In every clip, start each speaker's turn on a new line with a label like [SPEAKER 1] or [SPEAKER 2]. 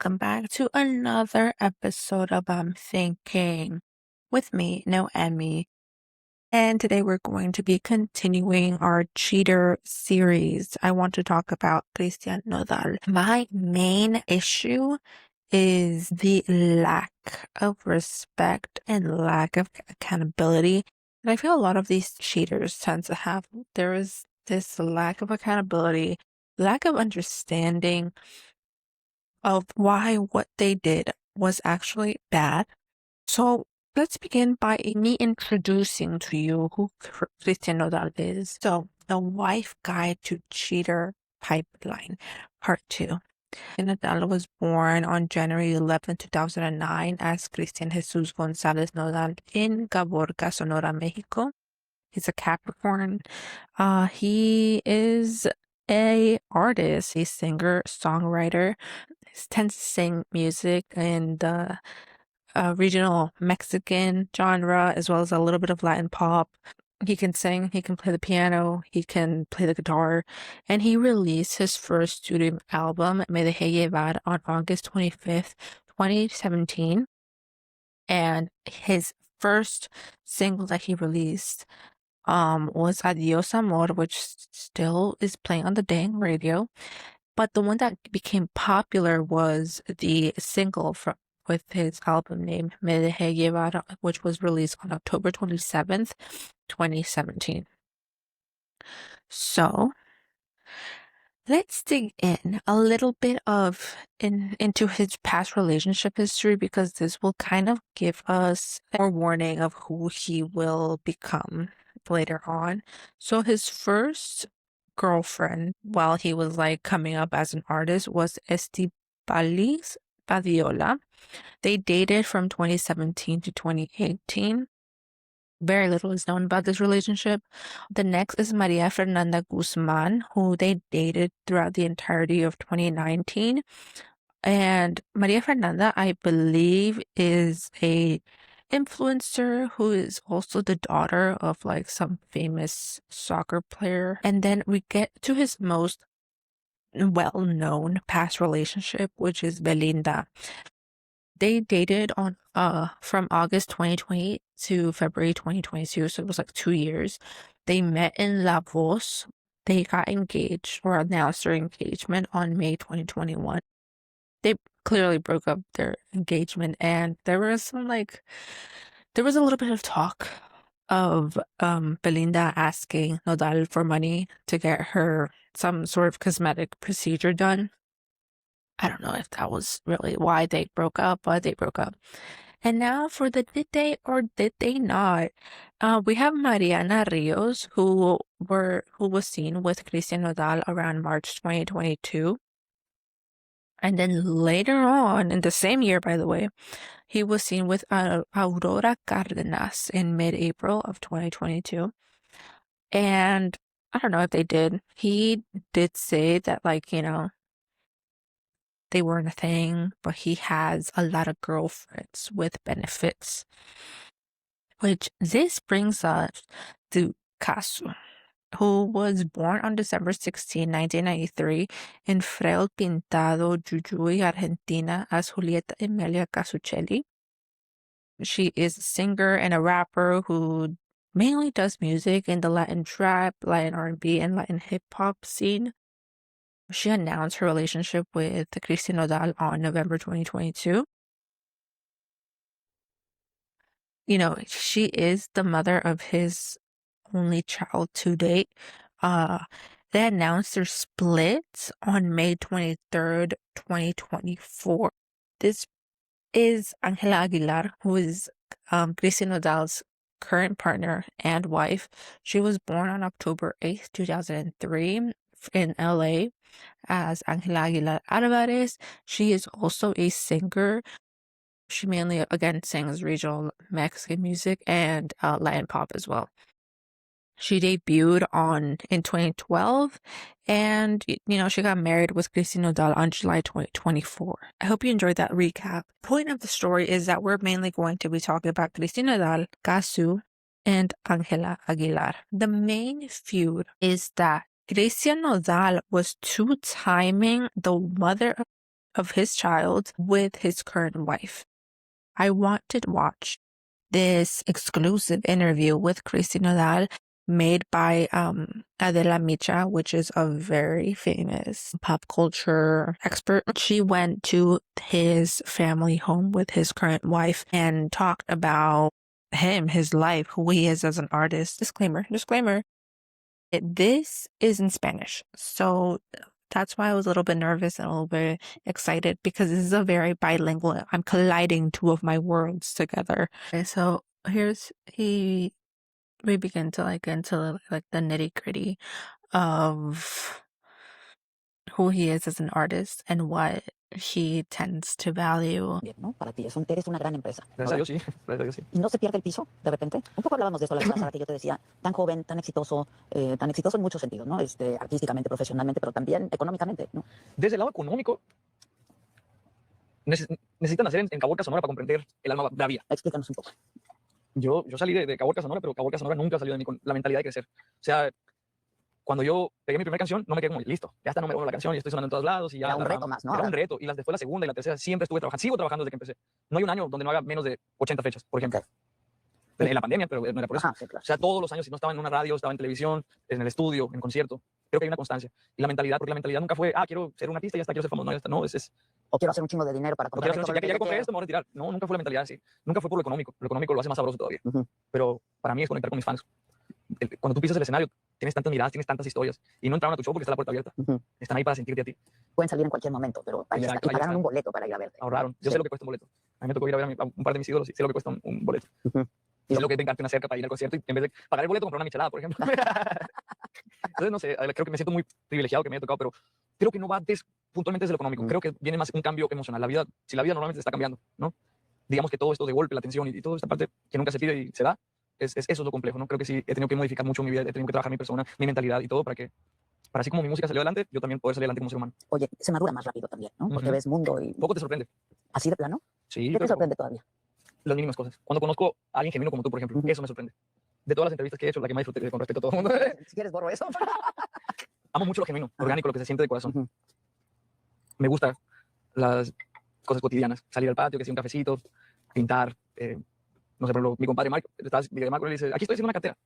[SPEAKER 1] welcome back to another episode of I'm Thinking with me, Noemi. And today we're going to be continuing our cheater series. I want to talk about Christian Nodal. My main issue is the lack of respect and lack of accountability. And I feel a lot of these cheaters tend to have. There is this lack of accountability, lack of understanding of why what they did was actually bad. So let's begin by me introducing to you who Christian Nodal is. So, The Wife Guide to Cheater Pipeline, Part 2. Nodal was born on January 11, 2009 as Christian Jesus Gonzalez Nodal in Caborca, Sonora, Mexico. He's a Capricorn. He is a artist, a singer, songwriter. He tends to sing music in the regional Mexican genre, as well as a little bit of Latin pop. He can sing, he can play the piano, he can play the guitar, and he released his first studio album, Me Dejé Llevar, on August 25th, 2017. And his first single that he released was Adios Amor, which still is playing on the dang radio. But the one that became popular was the single with his album name Me Dejé Llevar, which was released on October 27th, 2017. So let's dig in a little bit into his past relationship history, because this will kind of give us more warning of who he will become later on. So his first girlfriend while he was like coming up as an artist was Estibaliz Badiola. They dated from 2017 to 2018. Very little is known about this relationship. The next is Maria Fernanda Guzman, who they dated throughout the entirety of 2019. And Maria Fernanda, I believe, is a influencer who is also the daughter of like some famous soccer player. And then we get to his most well-known past relationship, which is Belinda. They dated on from August 2020 to February 2022, so it was like 2 years. They met in La Voz. They got engaged or announced their engagement on May 2021. They clearly broke up their engagement, and there was a little bit of talk of Belinda asking Nodal for money to get her some sort of cosmetic procedure done. I don't know if that was really why they broke up, but they broke up. And now for the did they or did they not? We have Mariana Rios, who was seen with Christian Nodal around March 2022. And then later on, in the same year, by the way, he was seen with Aurora Cardenas in mid-April of 2022. And I don't know if they did. He did say that, like, they weren't a thing, but he has a lot of girlfriends with benefits. Which this brings us to Casu, who was born on December 16, 1993, in Frel Pintado, Jujuy, Argentina, as Julieta Emilia Casuccelli. She is a singer and a rapper who mainly does music in the Latin trap, Latin R&B, and Latin hip-hop scene. She announced her relationship with Christian Nodal on November 2022. She is the mother of his only child to date. They announced their split on May 23rd, 2024. This is Angela Aguilar, who is Christian Nodal's current partner and wife. She was born on October 8th, 2003 in LA as Angela Aguilar Alvarez. She is also a singer. She mainly, again, sings regional Mexican music and Latin pop as well. She debuted in 2012, and she got married with Christian Nodal on July 2024. I hope you enjoyed that recap. Point of the story is that we're mainly going to be talking about Christian Nodal, Casu, and Angela Aguilar. The main feud is that Christian Nodal was two-timing the mother of of his child with his current wife. I want to watch this exclusive interview with Christy Nodal made by Adela Micha, which is a very famous pop culture expert. She went to his family home with his current wife and talked about him, his life, who he is as an artist. Disclaimer. This is in Spanish, so that's why I was a little bit nervous and a little bit excited, because this is a very bilingual. I'm colliding two of my worlds together. Okay, so we begin to like into like the nitty gritty of who he is as an artist and what he tends to value.
[SPEAKER 2] Bien, ¿no? Para ti eres una gran empresa.
[SPEAKER 3] Gracias a Dios, sí. Gracias a Dios, sí.
[SPEAKER 2] ¿Y no se pierde el piso de repente? Un poco hablábamos de eso la vez pasada, que yo te decía, tan joven, tan exitoso en muchos sentidos, ¿no? Artísticamente, profesionalmente, pero también económicamente, ¿no?
[SPEAKER 3] Desde el lado económico, necesitan nacer en Caborca, Sonora, para comprender el alma bravía.
[SPEAKER 2] Explícanos un poco.
[SPEAKER 3] Yo salí de Caborca, Sonora, pero Caborca, Sonora nunca salió de mí con la mentalidad de crecer. O sea, cuando yo pegué mi primera canción, no me quedé como, listo, ya está, no me vuelvo la canción y estoy sonando en todos lados. Y ya
[SPEAKER 2] era un reto más, ¿no?
[SPEAKER 3] Era un reto. Y después la segunda y la tercera siempre estuve trabajando. Sigo trabajando desde que empecé. No hay un año donde no haga menos de 80 fechas, por ejemplo. Okay. En la pandemia, pero no era por eso.
[SPEAKER 2] Sí, claro.
[SPEAKER 3] O sea, todos los años, si no estaba en una radio, estaba en televisión, en el estudio, en concierto. Creo que hay una constancia. Y la mentalidad, porque la mentalidad nunca fue, quiero ser un artista y ya está, quiero ser famoso. No, no es
[SPEAKER 2] o quiero hacer un chingo de dinero para comprar
[SPEAKER 3] esto. Ya que compré esto, me voy a retirar. No, nunca fue la mentalidad así. Nunca fue por lo económico. Lo económico lo hace más sabroso todavía. Pero para mí es conectar con mis fans. Cuando tú pisas el escenario, tienes tantas miradas, tienes tantas historias. Y no entraron a tu show porque está la puerta abierta. Están ahí para sentirte a ti.
[SPEAKER 2] Pueden salir en cualquier momento, pero ahí está. Y pagaron un boleto para ir a verte.
[SPEAKER 3] Ahorraron. Yo sé lo que cuesta un boleto. A mí me tocó ir a ver a un par de mis ídolos y sé lo que cuesta un boleto. Y sé lo que es vengarte una cerca para ir al concierto y en vez de pagar el boleto, comprar una michelada, por ejemplo. Entonces, no sé, creo que me siento muy privilegiado que me haya tocado, pero creo que no va puntualmente desde lo económico. Creo que viene más un cambio emocional. Si la vida normalmente está cambiando, ¿no? Digamos que todo esto de golpe, la tensión y toda esta parte que nunca se pide y se da, eso es lo complejo, ¿no? Creo que sí he tenido que modificar mucho mi vida, he tenido que trabajar mi persona, mi mentalidad y todo para así como mi música salió adelante, yo también poder salir adelante como ser humano.
[SPEAKER 2] Oye, se madura más rápido también, ¿no? Porque ves mundo y...
[SPEAKER 3] Poco te sorprende.
[SPEAKER 2] ¿Así de plano?
[SPEAKER 3] Sí.
[SPEAKER 2] ¿Qué te sorprende todavía?
[SPEAKER 3] Las mínimas cosas. Cuando conozco a alguien genuino como tú, por ejemplo, eso me sorprende. De todas las entrevistas que he hecho, la que más disfruté con respecto a todo el mundo.
[SPEAKER 2] Si quieres, borro eso.
[SPEAKER 3] Amo mucho lo genuino, orgánico, lo que se siente de corazón. Me gustan las cosas cotidianas. Salir al patio, que sea un cafecito, pintar. No sé, por ejemplo, mi compadre Marco, Marco le dice, aquí estoy haciendo una cartera.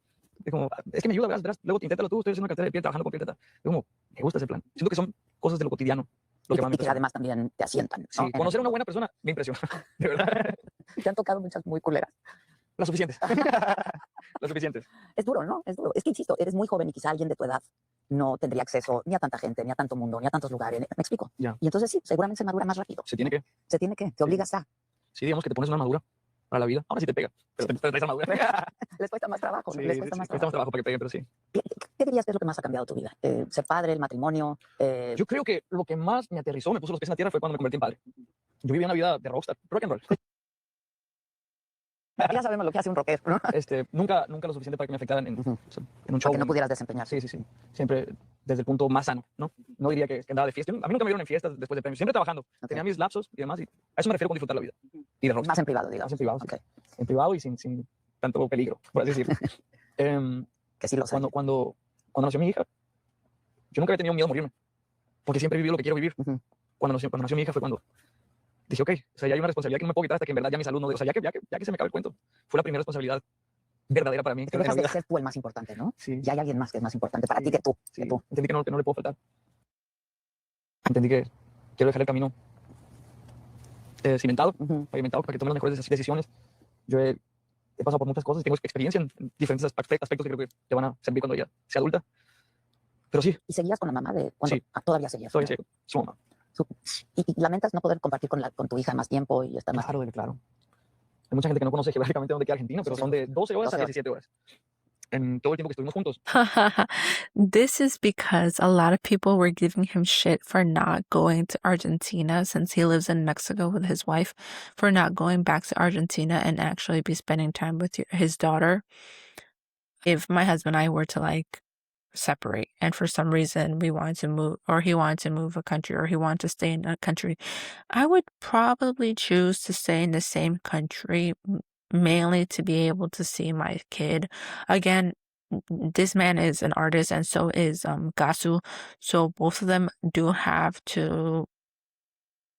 [SPEAKER 3] Es como, es que me ayuda, verás, luego inténtalo tú, estoy haciendo una cartera de piel, trabajando con piel. Es como, me gusta ese plan. Siento que son cosas de lo cotidiano. Lo
[SPEAKER 2] y que además también te asientan, ¿no?
[SPEAKER 3] Sí, conocer a una buena persona me impresiona, de verdad.
[SPEAKER 2] Te han tocado muchas muy culeras.
[SPEAKER 3] Las suficientes. Las suficientes.
[SPEAKER 2] Es duro, ¿no? Es duro. Es que, insisto, eres muy joven y quizá alguien de tu edad no tendría acceso ni a tanta gente, ni a tanto mundo, ni a tantos lugares. ¿Me explico?
[SPEAKER 3] Ya.
[SPEAKER 2] Y entonces sí, seguramente se madura más rápido.
[SPEAKER 3] Se tiene que.
[SPEAKER 2] Te obligas a.
[SPEAKER 3] Sí, digamos que te pones una armadura para la vida. Ahora sí te pega, pero te traes armadura.
[SPEAKER 2] Les cuesta más trabajo.
[SPEAKER 3] Sí,
[SPEAKER 2] les cuesta más
[SPEAKER 3] trabajo para que peguen, pero sí.
[SPEAKER 2] ¿Qué dirías que es lo que más ha cambiado tu vida? ¿Ser padre, el matrimonio?
[SPEAKER 3] Yo creo que lo que más me aterrizó, me puso los pies en la tierra, fue cuando me convertí en padre. Yo vivía una vida de rockstar, rock and roll.
[SPEAKER 2] Ya sabemos lo que hace un rockero, ¿no?
[SPEAKER 3] Nunca lo suficiente para que me afectaran en un show.
[SPEAKER 2] Para que no pudieras desempeñar.
[SPEAKER 3] Sí. Siempre desde el punto más sano, ¿no? No diría que andaba de fiesta. A mí nunca me vieron en fiestas después de premios. Siempre trabajando. Tenía mis lapsos y demás. Y a eso me refiero con disfrutar la vida. Y de rockstar.
[SPEAKER 2] Más en privado, digamos.
[SPEAKER 3] Más en privado, sí. En privado y sin tanto peligro, por así decirlo.
[SPEAKER 2] Que sí lo sé.
[SPEAKER 3] Cuando nació mi hija, yo nunca había tenido miedo a morirme. Porque siempre he vivido lo que quiero vivir. Cuando nació mi hija fue cuando dije, ok, o sea, ya hay una responsabilidad que no me puedo quitar hasta que en verdad ya mi salud no... O sea, ya que se me acabe el cuento. Fue la primera responsabilidad verdadera para mí.
[SPEAKER 2] Te dejas de ser tú el más importante, ¿no?
[SPEAKER 3] Sí.
[SPEAKER 2] Ya hay alguien más que es más importante para ti que tú.
[SPEAKER 3] Sí. Entendí que no le puedo faltar. Entendí que quiero dejar el camino cimentado, pavimentado, para que tome las mejores decisiones. Yo he pasado por muchas cosas y tengo experiencia en diferentes aspectos que creo que te van a servir cuando ya sea adulta. Pero sí.
[SPEAKER 2] ¿Y seguías con la mamá de cuando todavía seguías?
[SPEAKER 3] Todavía sigo, su mamá.
[SPEAKER 2] ¿Y lamentas no poder compartir con tu hija más tiempo y estar más?
[SPEAKER 3] Claro. Hay mucha gente que no conoce geográficamente dónde queda Argentina, pero son de 12 horas a 17 horas. En todo el tiempo que estuvimos juntos.
[SPEAKER 1] This is because a lot of people were giving him shit for not going to Argentina, since he lives in Mexico with his wife, for not going back to Argentina and actually be spending time with his daughter. If my husband and I were to like separate and for some reason we wanted to move, or he wanted to move a country, or he wanted to stay in a country, I would probably choose to stay in the same country, mainly to be able to see my kid. Again, this man is an artist and so is Gasu, so both of them do have to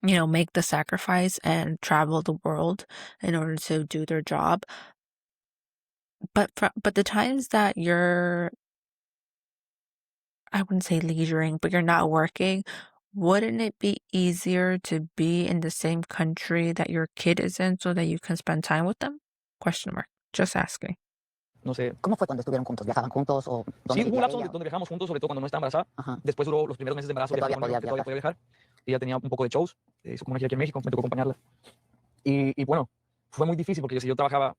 [SPEAKER 1] make the sacrifice and travel the world in order to do their job. But the times that you're, I wouldn't say leisuring, but you're not working, wouldn't it be easier to be in the same country that your kid is in so that you can spend time with them? Question mark. Just asking.
[SPEAKER 3] No sé.
[SPEAKER 2] ¿Cómo fue cuando estuvieron juntos? ¿Viajaban juntos o dónde
[SPEAKER 3] Sí, hubo un
[SPEAKER 2] vivía
[SPEAKER 3] lapso
[SPEAKER 2] ella?
[SPEAKER 3] donde viajamos juntos, sobre todo cuando no estaba embarazada.
[SPEAKER 2] Ajá.
[SPEAKER 3] Después duró los primeros meses de embarazo,
[SPEAKER 2] Que
[SPEAKER 3] viajó
[SPEAKER 2] todavía
[SPEAKER 3] conmigo, que
[SPEAKER 2] podía
[SPEAKER 3] todavía podía viajar. Y ella tenía un poco de shows, hizo como una gira aquí en México, me tocó acompañarla. Y bueno, fue muy difícil porque si yo trabajaba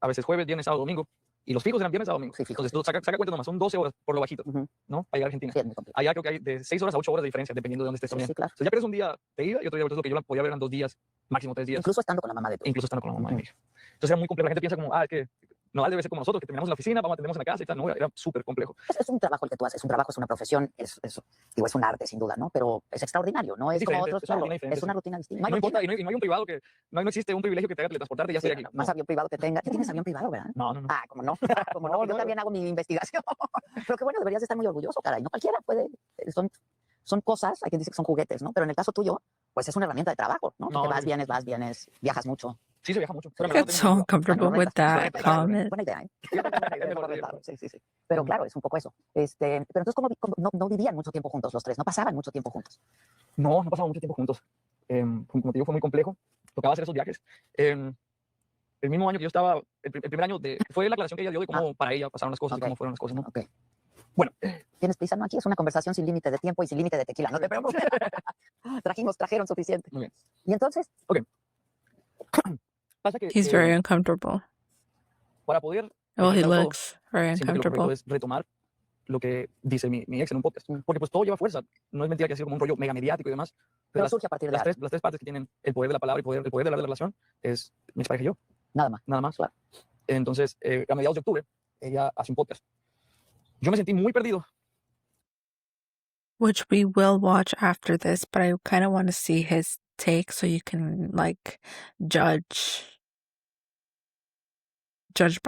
[SPEAKER 3] a veces jueves, viernes, sábado, domingo, y los fijos eran viernes, sábado, domingo.
[SPEAKER 2] Sí, fijos.
[SPEAKER 3] Entonces tú saca cuenta nomás, son 12 horas por lo bajito,
[SPEAKER 2] Ujú.
[SPEAKER 3] ¿no? Para llegar a Argentina.
[SPEAKER 2] Sí, es muy complicado.
[SPEAKER 3] Allá creo que hay de 6 horas a 8 horas de diferencia, dependiendo de dónde estés
[SPEAKER 2] Sí,
[SPEAKER 3] también.
[SPEAKER 2] sí, claro.
[SPEAKER 3] Entonces ya pierdes un día te iba y otro día lo que yo la podía ver en 2 días, máximo 3 días,
[SPEAKER 2] Incluso estando con la mamá de tu
[SPEAKER 3] incluso estando con la mamá de
[SPEAKER 2] Ujú.
[SPEAKER 3] mi hija. Entonces era muy complejo. La gente piensa como, es que Nodal debe ser como nosotros, que terminamos en la oficina, vamos a atendemos en la casa y tal. No, era súper complejo.
[SPEAKER 2] Es un trabajo el que tú haces, es un trabajo, es una profesión, digo, es un arte sin duda, ¿no? Pero es extraordinario, ¿no?
[SPEAKER 3] Es
[SPEAKER 2] Es como
[SPEAKER 3] diferente,
[SPEAKER 2] otros,
[SPEAKER 3] es una
[SPEAKER 2] claro,
[SPEAKER 3] rutina diferente,
[SPEAKER 2] es una
[SPEAKER 3] sí.
[SPEAKER 2] rutina distinta.
[SPEAKER 3] Y no importa, y no hay un privado que, no existe un privilegio que te haga teletransportarte y ya
[SPEAKER 2] Sí,
[SPEAKER 3] estoy aquí.
[SPEAKER 2] más
[SPEAKER 3] No.
[SPEAKER 2] avión privado que tenga. ¿Ya tienes avión privado, verdad?
[SPEAKER 3] No, no, no.
[SPEAKER 2] Ah, como no, como no,
[SPEAKER 3] No,
[SPEAKER 2] yo
[SPEAKER 3] no.
[SPEAKER 2] también hago mi investigación. Pero que bueno, deberías de estar muy orgulloso, caray, no cualquiera puede, son cosas, hay quien dice que son juguetes, ¿no? Pero en el caso tuyo, pues es una herramienta de trabajo, ¿no?
[SPEAKER 3] No,
[SPEAKER 2] Porque
[SPEAKER 3] no,
[SPEAKER 2] vas, vienes, viajas mucho.
[SPEAKER 3] Sí, se viaja mucho.
[SPEAKER 2] Pero
[SPEAKER 1] I
[SPEAKER 3] Pero
[SPEAKER 1] get
[SPEAKER 3] no
[SPEAKER 1] so
[SPEAKER 3] tengo motivo.
[SPEAKER 1] uncomfortable with that comment.
[SPEAKER 2] Buena idea, ¿eh?
[SPEAKER 3] Es mejor
[SPEAKER 2] Mejor
[SPEAKER 3] de-
[SPEAKER 2] rentarlo, sí, sí, sí. Pero
[SPEAKER 3] Ujú.
[SPEAKER 2] claro, es un poco eso. Pero entonces, ¿cómo no vivían mucho tiempo juntos los tres? ¿No pasaban mucho tiempo juntos?
[SPEAKER 3] No pasamos mucho tiempo juntos. Como te digo, fue muy complejo. Tocaba hacer esos viajes. El mismo año que yo estaba, el primer año fue la aclaración que ella dio de cómo para ella pasaron las cosas y
[SPEAKER 2] Ok.
[SPEAKER 3] cómo fueron las cosas, ¿no?
[SPEAKER 2] Ok.
[SPEAKER 3] Bueno,
[SPEAKER 2] ¿Tienes prisa, no? Aquí es una conversación sin límite de tiempo y sin límite de tequila. No te preocupes. Trajeron suficiente.
[SPEAKER 3] muy bien.
[SPEAKER 2] Y entonces,
[SPEAKER 3] Pasa que
[SPEAKER 1] He's very uncomfortable.
[SPEAKER 3] para poder
[SPEAKER 1] Well,
[SPEAKER 3] dejar
[SPEAKER 1] he
[SPEAKER 3] claro todo,
[SPEAKER 1] looks very
[SPEAKER 3] siento que lo correcto
[SPEAKER 1] uncomfortable.
[SPEAKER 3] es retomar lo que dice mi ex en un podcast.
[SPEAKER 2] Mm.
[SPEAKER 3] Porque pues todo lleva fuerza. No es mentira que ha sido como un rollo mega mediático y demás.
[SPEAKER 2] pero
[SPEAKER 3] las,
[SPEAKER 2] surge a partir de
[SPEAKER 3] las,
[SPEAKER 2] algo.
[SPEAKER 3] tres partes que tienen el poder de la palabra y el poder de la relación es mi expareja y yo,
[SPEAKER 2] Nada más.
[SPEAKER 3] nada más.
[SPEAKER 2] Claro.
[SPEAKER 3] Entonces, a mediados de octubre, ella hace un podcast. Yo me sentí muy perdido.
[SPEAKER 1] Which we will watch after this, but I kind of want to see his take so you can judge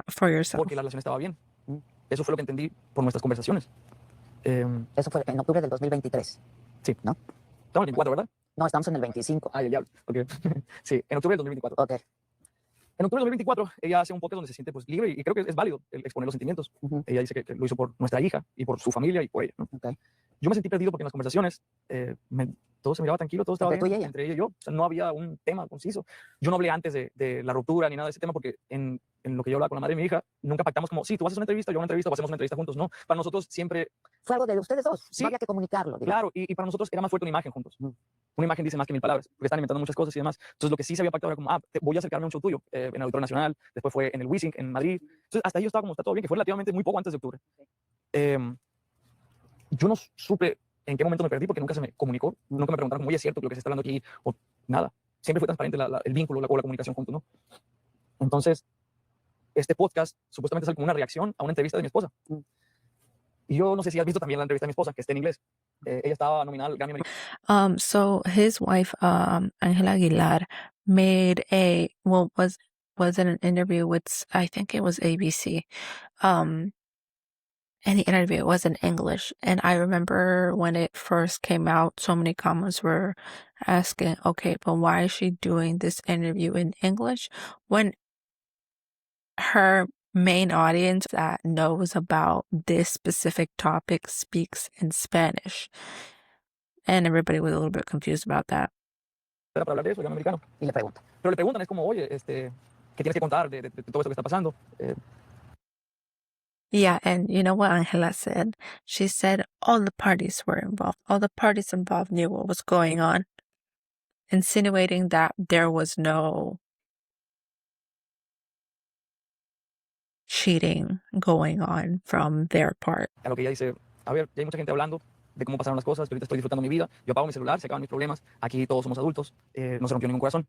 [SPEAKER 1] for yourself.
[SPEAKER 3] Porque la relación estaba bien.
[SPEAKER 2] Mm.
[SPEAKER 3] Eso fue lo que entendí por nuestras conversaciones.
[SPEAKER 2] Eso fue en octubre del 2023.
[SPEAKER 3] Estamos en el 24, ¿verdad?
[SPEAKER 2] No, estamos en el 25.
[SPEAKER 3] Ay, el diablo. Okay. Sí, en octubre del 2024.
[SPEAKER 2] Ok.
[SPEAKER 3] En octubre del 2024, ella hace un podcast donde se siente pues, libre y creo que es válido el exponer los sentimientos.
[SPEAKER 2] Ujú.
[SPEAKER 3] Ella dice que lo hizo por nuestra hija y por su familia y por ella, ¿no?
[SPEAKER 2] Ok.
[SPEAKER 3] Yo me sentí perdido porque en las conversaciones todo se miraba tranquilo, todo estaba
[SPEAKER 2] Entre tú y
[SPEAKER 3] bien
[SPEAKER 2] ella.
[SPEAKER 3] entre ella y yo. O sea, no había un tema conciso. Yo no hablé antes de la ruptura ni nada de ese tema porque en lo que yo hablaba con la madre de mi hija, nunca pactamos como, sí, tú haces una entrevista, yo una entrevista o hacemos una entrevista juntos. No, para nosotros siempre,
[SPEAKER 2] Fue algo de ustedes dos.
[SPEAKER 3] Sí.
[SPEAKER 2] No había que comunicarlo. digamos.
[SPEAKER 3] claro, y para nosotros era más fuerte una imagen juntos.
[SPEAKER 2] Mm.
[SPEAKER 3] Una imagen dice más que 1000 palabras, porque están inventando muchas cosas y demás. Entonces lo que sí se había pactado era como, voy a acercarme a un show tuyo en el Auditorio Nacional, después fue en el Wizzing, en Madrid. Entonces hasta ahí yo estaba como, está todo bien, que fue relativamente muy poco antes de octubre. Yo no supe en qué momento me perdí porque nunca se me comunicó, nunca me preguntaron, oye, es cierto lo que se está hablando aquí, o nada. Siempre fue transparente el vínculo o la comunicación juntos, ¿no? Entonces, este podcast supuestamente es como una reacción a una entrevista de mi esposa.
[SPEAKER 2] Mm.
[SPEAKER 3] Y yo no sé si has visto también la entrevista de mi esposa, que está en inglés. Ella estaba nominada al Grammy Americano.
[SPEAKER 1] So his wife, Angela Aguilar, was in an interview with, I think it was ABC. And the interview was in English. And I remember when it first came out, so many comments were asking, okay, but why is she doing this interview in English when her main audience that knows about this specific topic speaks in Spanish? And everybody was a little bit confused about that.
[SPEAKER 3] Para hablar de eso, el Grammy Americano.
[SPEAKER 2] Y le pregunto.
[SPEAKER 3] Pero le preguntan, es como, oye, ¿qué tienes que contar de todo esto que está pasando?
[SPEAKER 1] Yeah, and you know what Angela said? She said all the parties were involved. All the parties involved knew what was going on, insinuating that there was no cheating going on from their part.
[SPEAKER 3] A lo que ella dice, a ver, ya hay mucha gente hablando de cómo pasaron las cosas, que ahorita estoy disfrutando mi vida, yo apago mi celular, se acaban mis problemas, aquí todos somos adultos, no se rompió ningún corazón.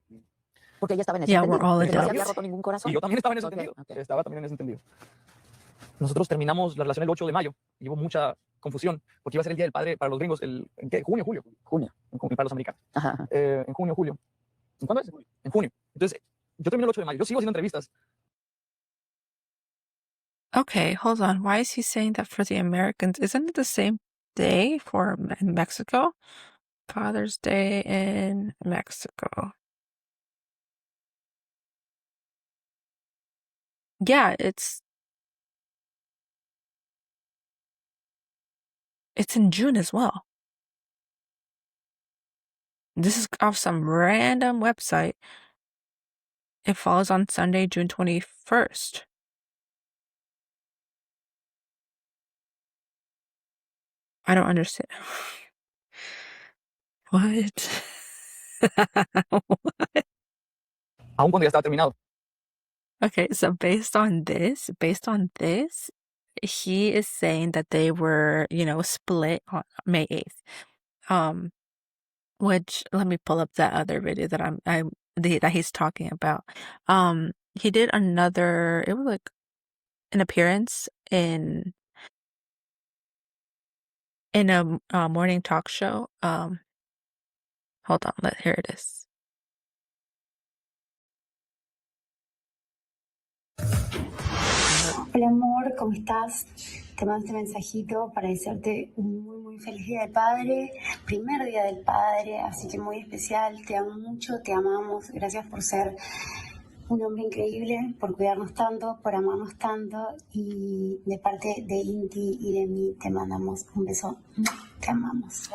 [SPEAKER 2] Porque ella estaba en ese
[SPEAKER 1] Yeah,
[SPEAKER 2] entendido.
[SPEAKER 1] we're all
[SPEAKER 2] de que no se
[SPEAKER 1] adults.
[SPEAKER 2] había roto ningún corazón.
[SPEAKER 3] Y yo también estaba en ese
[SPEAKER 2] Ok,
[SPEAKER 3] entendido.
[SPEAKER 2] ok.
[SPEAKER 3] Estaba también en ese entendido. Nosotros terminamos la relación el 8 de mayo. Y hubo mucha confusión, porque iba a ser el Día del Padre para los gringos, ¿en qué? ¿Junio, julio?
[SPEAKER 2] Junio.
[SPEAKER 3] En junio, para los americanos.
[SPEAKER 2] Ajá, ajá.
[SPEAKER 3] En junio, julio. ¿En cuándo es? En junio. Entonces, yo termino el 8 de mayo. Yo sigo haciendo entrevistas.
[SPEAKER 1] Okay, hold on. Why is he saying that for the Americans? Isn't it the same day for in Mexico? Father's Day in Mexico. Yeah, it's in June as well. This is off some random website. It falls on Sunday, June 21st. I don't understand. What?
[SPEAKER 3] Aún cuando ya estaba terminado.
[SPEAKER 1] Okay, so based on this, he is saying that they were, split on May 8th. Which let me pull up that other video that that he's talking about. He did another, it was like an appearance in a morning talk show. Hold on, here it is.
[SPEAKER 4] Hola amor, ¿cómo estás? Te mando este mensajito para desearte un muy feliz Día del Padre, primer Día del Padre, así que muy especial, te amo mucho, te amamos, gracias por ser un hombre increíble, por cuidarnos tanto, por amarnos tanto y de parte de Inti y de mí te mandamos un beso, te amamos.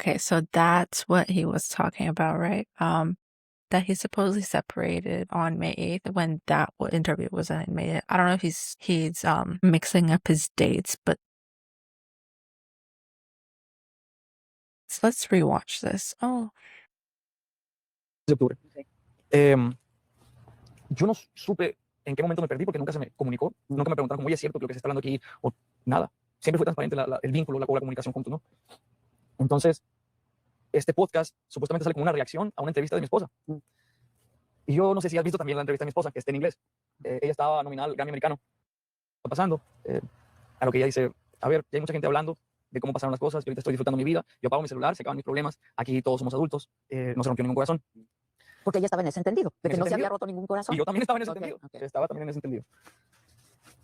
[SPEAKER 1] Okay, so that's what he was talking about, right? That he supposedly separated on May 8th when that interview was in May 8th. I don't know if he's mixing up his dates, but so let's rewatch this. Oh.
[SPEAKER 3] De octubre. Yo no supe en qué momento me perdí porque nunca se me comunicó, nunca me preguntaron como, oye, es cierto que lo que se está hablando aquí o nada. Siempre fue transparente el vínculo, la comunicación juntos, ¿no? Entonces, este podcast supuestamente sale como una reacción a una entrevista de mi esposa. Y yo no sé si has visto también la entrevista de mi esposa, que está en inglés. Ella estaba nominada al Grammy americano. Está pasando. A lo que ella dice, a ver, ya hay mucha gente hablando de cómo pasaron las cosas, yo ahorita estoy disfrutando mi vida, yo apago mi celular, se acaban mis problemas, aquí todos somos adultos, no se rompió ningún corazón.
[SPEAKER 2] Porque ella estaba en ese entendido, de
[SPEAKER 3] En
[SPEAKER 2] que
[SPEAKER 3] ese
[SPEAKER 2] no se había
[SPEAKER 3] entendido.
[SPEAKER 2] roto ningún corazón.
[SPEAKER 3] Y yo también estaba en ese
[SPEAKER 2] Ok,
[SPEAKER 3] entendido.
[SPEAKER 2] ok.
[SPEAKER 3] Estaba también en ese entendido.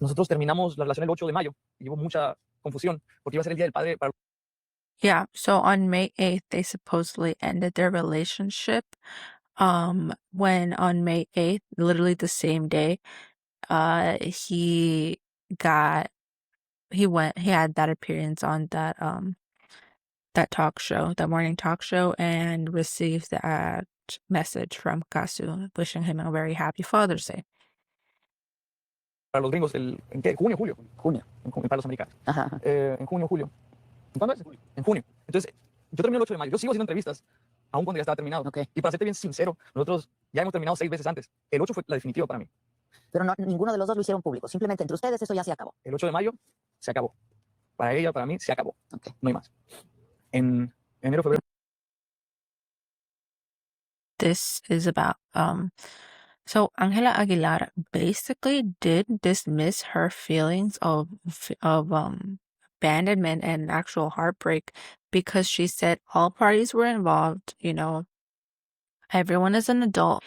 [SPEAKER 3] Nosotros terminamos la relación el 8 de mayo y hubo mucha confusión porque iba a ser el Día del Padre para
[SPEAKER 1] Yeah, so on May 8th, they supposedly ended their relationship. When on May 8th, literally the same day, he had that appearance on that talk show, that morning talk show, and received that message from Kasu wishing him a very happy Father's Day.
[SPEAKER 3] los gringos, ¿en qué? ¿Junio, julio?
[SPEAKER 2] Junio.
[SPEAKER 3] Para los americanos.
[SPEAKER 2] Ajá, ajá.
[SPEAKER 3] En junio, julio. ¿Cuándo es? En junio. Entonces, yo terminé el 8 de mayo. Yo sigo haciendo entrevistas, aún cuando ya estaba terminado.
[SPEAKER 2] Ok.
[SPEAKER 3] Y para serte bien sincero, nosotros ya hemos terminado 6 veces antes. El 8 fue la definitiva para mí.
[SPEAKER 2] Pero no, ninguno de los dos lo hicieron público. Simplemente entre ustedes eso ya se acabó.
[SPEAKER 3] El 8 de mayo se acabó. Para ella, para mí, se acabó.
[SPEAKER 2] Ok.
[SPEAKER 3] No hay más. En enero, febrero.
[SPEAKER 1] This is about so Angela Aguilar basically did dismiss her feelings of abandonment and actual heartbreak because she said all parties were involved, everyone is an adult.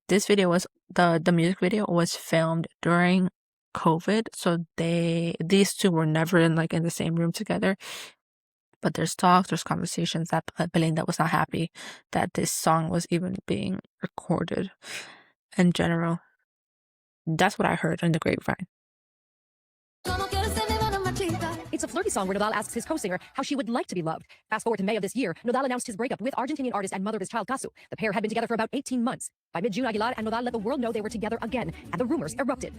[SPEAKER 1] This video was the music video was filmed during COVID, so these two were never in the same room together. But there's talks, there's conversations that Belinda was not happy that this song was even being recorded in general. That's what I heard in the grapevine.
[SPEAKER 5] It's a flirty song where Nodal asks his co-singer how she would like to be loved. Fast forward to May of this year, Nodal announced his breakup with Argentinian artist and mother of his child, Kasu. The pair had been together for about 18 months. By mid-June, Aguilar and Nodal let the world know they were together again, and the rumors erupted.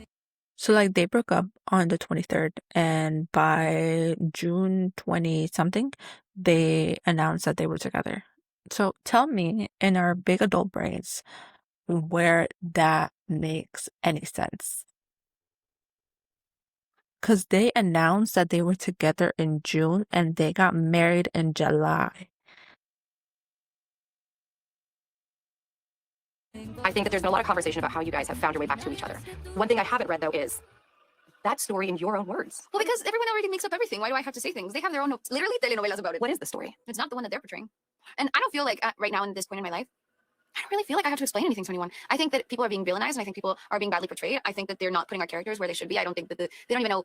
[SPEAKER 1] So they broke up on the 23rd, and by June 20-something, they announced that they were together. So tell me, in our big adult brains, where that makes any sense. Because they announced that they were together in June, and they got married in July.
[SPEAKER 5] I think that there's been a lot of conversation about how you guys have found your way back to each other. One thing I haven't read, though, is that story in your own words.
[SPEAKER 6] Well, because everyone already makes up everything. Why do I have to say things? They have their own, literally, telenovelas about it.
[SPEAKER 5] What is the story?
[SPEAKER 6] It's not the one that they're portraying. And I don't feel like right now in this point in my life, I don't really feel like I have to explain anything to anyone. I think that people are being villainized, and I think people are being badly portrayed. I think that they're not putting our characters where they should be. I don't think that they don't even know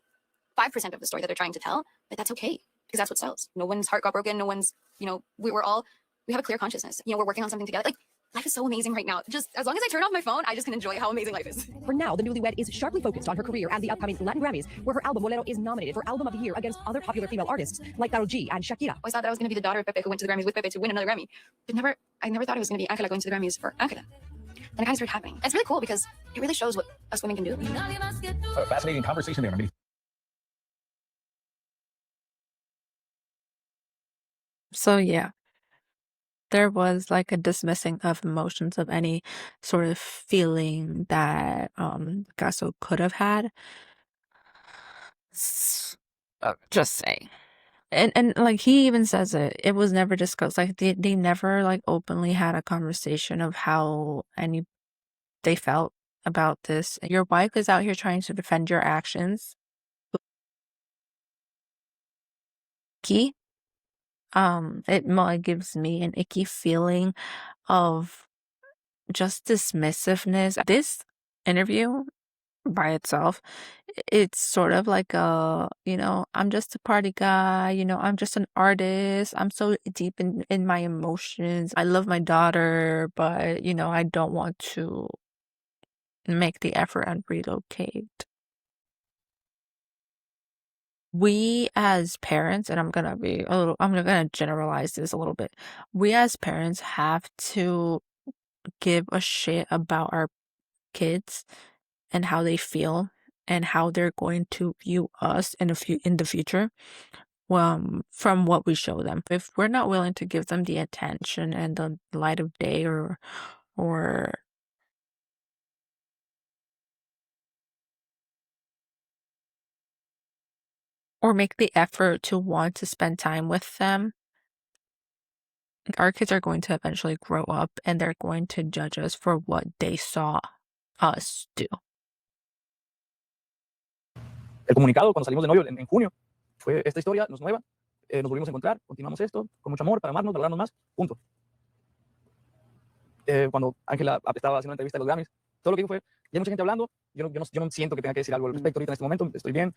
[SPEAKER 6] 5% of the story that they're trying to tell, but that's okay because that's what sells. No one's heart got broken. No one's, we have a clear consciousness. We're working on something together. Like, life is so amazing right now. Just as long as I turn off my phone, I just can enjoy how amazing life is.
[SPEAKER 5] For now, the newlywed is sharply focused on her career and the upcoming Latin Grammys, where her album Bolero is nominated for Album of the Year against other popular female artists like Karol G and Shakira.
[SPEAKER 6] I always thought that I was going to be the daughter of Pepe who went to the Grammys with Pepe to win another Grammy. But I never thought it was going to be Angela going to the Grammys for Angela. Then it kind of started happening. It's really cool because it really shows what us women can do.
[SPEAKER 7] A fascinating conversation there. I mean,
[SPEAKER 1] So yeah, there was like a dismissing of emotions of any sort of feeling that Gasso could have had. Just saying. And like he even says it was never discussed. Like they never like openly had a conversation of how they felt about this. Your wife is out here trying to defend your actions. It gives me an icky feeling of just dismissiveness. This interview by itself, it's sort of like I'm just a party guy, I'm just an artist, I'm so deep in my emotions, I love my daughter, but I don't want to make the effort and relocate. We as parents, and I'm gonna generalize this a little bit, we as parents have to give a shit about our kids and how they feel and how they're going to view us in the future from what we show them. If we're not willing to give them the attention and the light of day or make the effort to want to spend time with them, our kids are going to eventually grow up and they're going to judge us for what they saw us do.
[SPEAKER 3] El comunicado cuando salimos de novio en junio fue: esta historia no es nueva, nos volvimos a encontrar, continuamos esto con mucho amor para amarnos, valorarnos más, punto. Cuando Ángela estaba haciendo una entrevista de los Grammys, todo lo que dijo fue: ya hay mucha gente hablando, yo no siento que tenga que decir algo al respecto ahorita en este momento, estoy bien,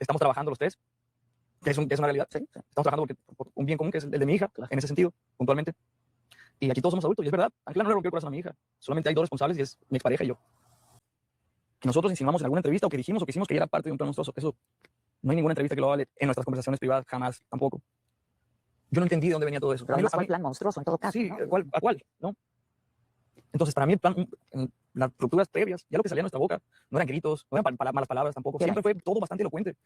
[SPEAKER 3] estamos trabajando los tres, que es una realidad, ¿sí? Estamos trabajando por un bien común que es el de mi hija, en ese sentido, puntualmente. Y aquí todos somos adultos, y es verdad, Ángela no le rompió el corazón a mi hija, solamente hay dos responsables y es mi expareja y yo. Que nosotros insinuamos en alguna entrevista o que dijimos o que hicimos que ella era parte de un plan monstruoso, eso no hay ninguna entrevista que lo vale en nuestras conversaciones privadas, jamás, tampoco. Yo no entendí de dónde venía todo eso.
[SPEAKER 2] Pero además fue un plan monstruoso en todo caso.
[SPEAKER 3] Sí,
[SPEAKER 2] ¿no?
[SPEAKER 3] ¿a cuál? ¿No? Entonces, para mí, el plan, en las rupturas previas, ya lo que salía de nuestra boca, no eran gritos, no eran malas palabras tampoco, siempre fue todo bastante elocuente,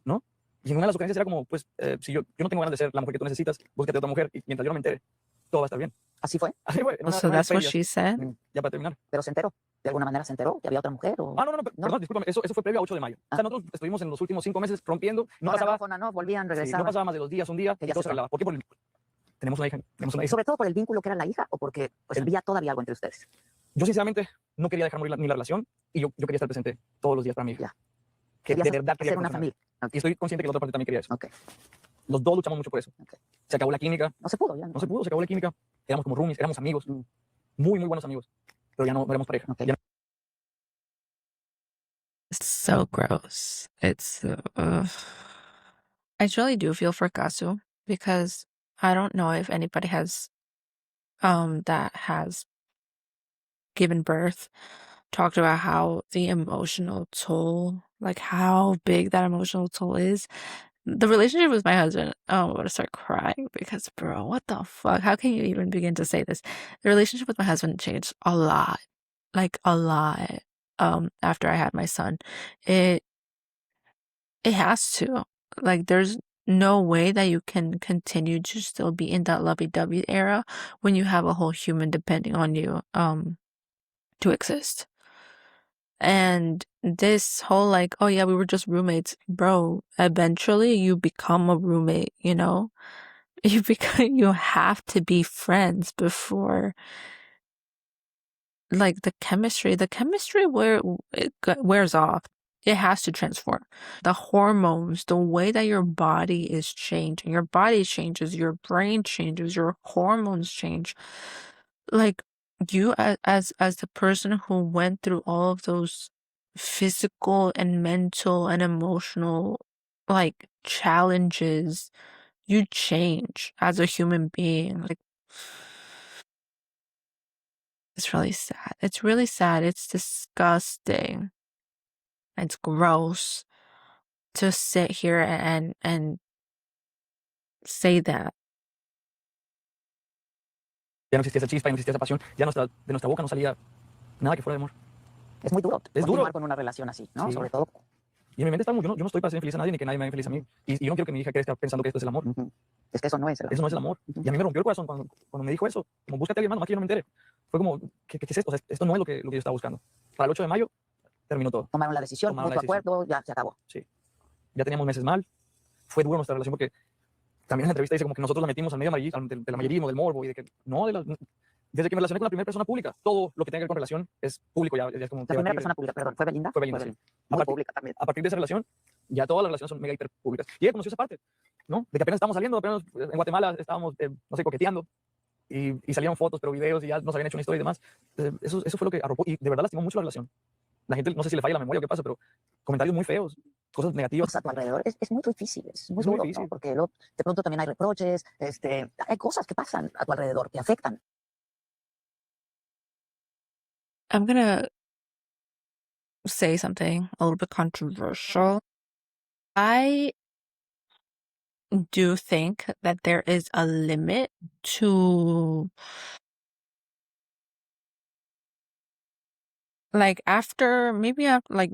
[SPEAKER 3] ¿no? Y en una de las ocurrencias era como, pues, si yo no tengo ganas de ser la mujer que tú necesitas, búscate otra mujer y mientras yo no me entere, todo va a estar bien.
[SPEAKER 2] ¿Así fue?
[SPEAKER 3] Así fue.
[SPEAKER 1] So that's what she said?
[SPEAKER 3] Ya para terminar.
[SPEAKER 2] ¿Pero se enteró? ¿De alguna manera se enteró que había otra mujer? O...
[SPEAKER 3] No, perdón, discúlpame, eso fue previo a 8 de mayo. O sea, nosotros estuvimos en los últimos 5 meses rompiendo, no pasaba,
[SPEAKER 2] no, volvían,
[SPEAKER 3] sí,
[SPEAKER 2] regresaban.
[SPEAKER 3] no pasaba más de 2 días, un día,
[SPEAKER 2] Que
[SPEAKER 3] y
[SPEAKER 2] ya
[SPEAKER 3] todo
[SPEAKER 2] se
[SPEAKER 3] se arreglaba. ¿Por qué? Tenemos una hija.
[SPEAKER 2] Y sobre todo por el vínculo que era la hija o porque pues, había todavía algo entre ustedes.
[SPEAKER 3] Yo sinceramente no quería dejar morir ni la relación y yo quería estar presente todos los días para mi hija.
[SPEAKER 2] Ya.
[SPEAKER 3] Que de verdad quería
[SPEAKER 2] hacer una familia.
[SPEAKER 3] Y estoy consciente que la otra parte también quería eso.
[SPEAKER 2] Okay.
[SPEAKER 3] Los dos luchamos mucho por eso.
[SPEAKER 2] Okay.
[SPEAKER 3] Se acabó la química.
[SPEAKER 2] No se pudo ya.
[SPEAKER 3] No se pudo, se acabó la química. Éramos como roomies, éramos amigos. Muy, muy buenos amigos. Pero ya no éramos pareja.
[SPEAKER 2] Okay.
[SPEAKER 3] Ya
[SPEAKER 1] It's so gross. It's I really do feel for Gasu because I don't know if anybody has that has given birth talked about how the emotional toll, like how big that emotional toll is. The relationship with my husband, I'm going to start crying because, bro, what the fuck? How can you even begin to say this? The relationship with my husband changed a lot, like a lot, after I had my son. It has to. Like, there's no way that you can continue to still be in that lovey-dovey era when you have a whole human depending on you to exist. And this whole like, oh yeah, we were just roommates, bro, eventually you become a roommate, you know? You have to be friends before like the chemistry wears off. It has to transform. The hormones, the way that your body is changing, your body changes, your brain changes, your hormones change. Like, you as the person who went through all of those physical and mental and emotional like challenges, you change as a human being. Like, it's really sad. It's really sad. It's disgusting. It's gross to sit here and say that.
[SPEAKER 3] Ya no existía esa chispa, ya no existía esa pasión, ya de nuestra boca no salía nada que fuera de amor.
[SPEAKER 2] Es muy duro
[SPEAKER 3] Es
[SPEAKER 2] continuar
[SPEAKER 3] duro.
[SPEAKER 2] con una relación así, ¿no?
[SPEAKER 3] Sí.
[SPEAKER 2] Sobre todo.
[SPEAKER 3] Y en mi mente estamos, yo no estoy para ser infeliz a nadie ni que nadie me haga infeliz a mí. Y yo no quiero que mi hija crezca pensando que esto es el amor.
[SPEAKER 2] Ujú. Es que eso no es el amor.
[SPEAKER 3] Eso no es el amor.
[SPEAKER 2] Ujú.
[SPEAKER 3] Y a mí me rompió el corazón cuando me dijo eso. Como, búscate a alguien más, nomás que yo no me entere. Fue como, ¿qué es esto? O sea, esto no es lo que yo estaba buscando. Para el 8 de mayo terminó todo.
[SPEAKER 2] Tomaron la decisión,
[SPEAKER 3] Tomaron la
[SPEAKER 2] mutuo
[SPEAKER 3] decisión.
[SPEAKER 2] acuerdo, ya se acabó.
[SPEAKER 3] Ya teníamos meses mal. Fue duro nuestra relación porque también en la entrevista dice como que nosotros la metimos al medio amarillismo, del amarillismo, del morbo y de que no, desde que me relacioné con la primera persona pública, todo lo que tenga que ver con relación es público ya es como
[SPEAKER 2] La primera persona pública, perdón, ¿fue Belinda?
[SPEAKER 3] Fue Belinda, sí.
[SPEAKER 2] Muy
[SPEAKER 3] Aparte-
[SPEAKER 2] pública también.
[SPEAKER 3] A partir de esa relación, ya todas las relaciones son mega hiper públicas. Y ella conoció esa parte, ¿no? De que apenas estábamos saliendo, apenas en Guatemala estábamos, no sé, coqueteando. Y salieron fotos, pero videos y ya nos habían hecho una historia y demás. Eso fue lo que arropó y de verdad lastimó mucho la relación. La gente, no sé si le falla la memoria o qué pasa, pero comentarios muy feos, cosas negativas.
[SPEAKER 2] A tu alrededor es muy difícil, es muy
[SPEAKER 3] Es muy
[SPEAKER 2] duro,
[SPEAKER 3] difícil.
[SPEAKER 2] ¿no? Porque luego, de pronto también hay reproches, hay cosas que pasan a tu alrededor que afectan.
[SPEAKER 1] I'm gonna say something a little bit controversial. I do think that there is a limit to like after like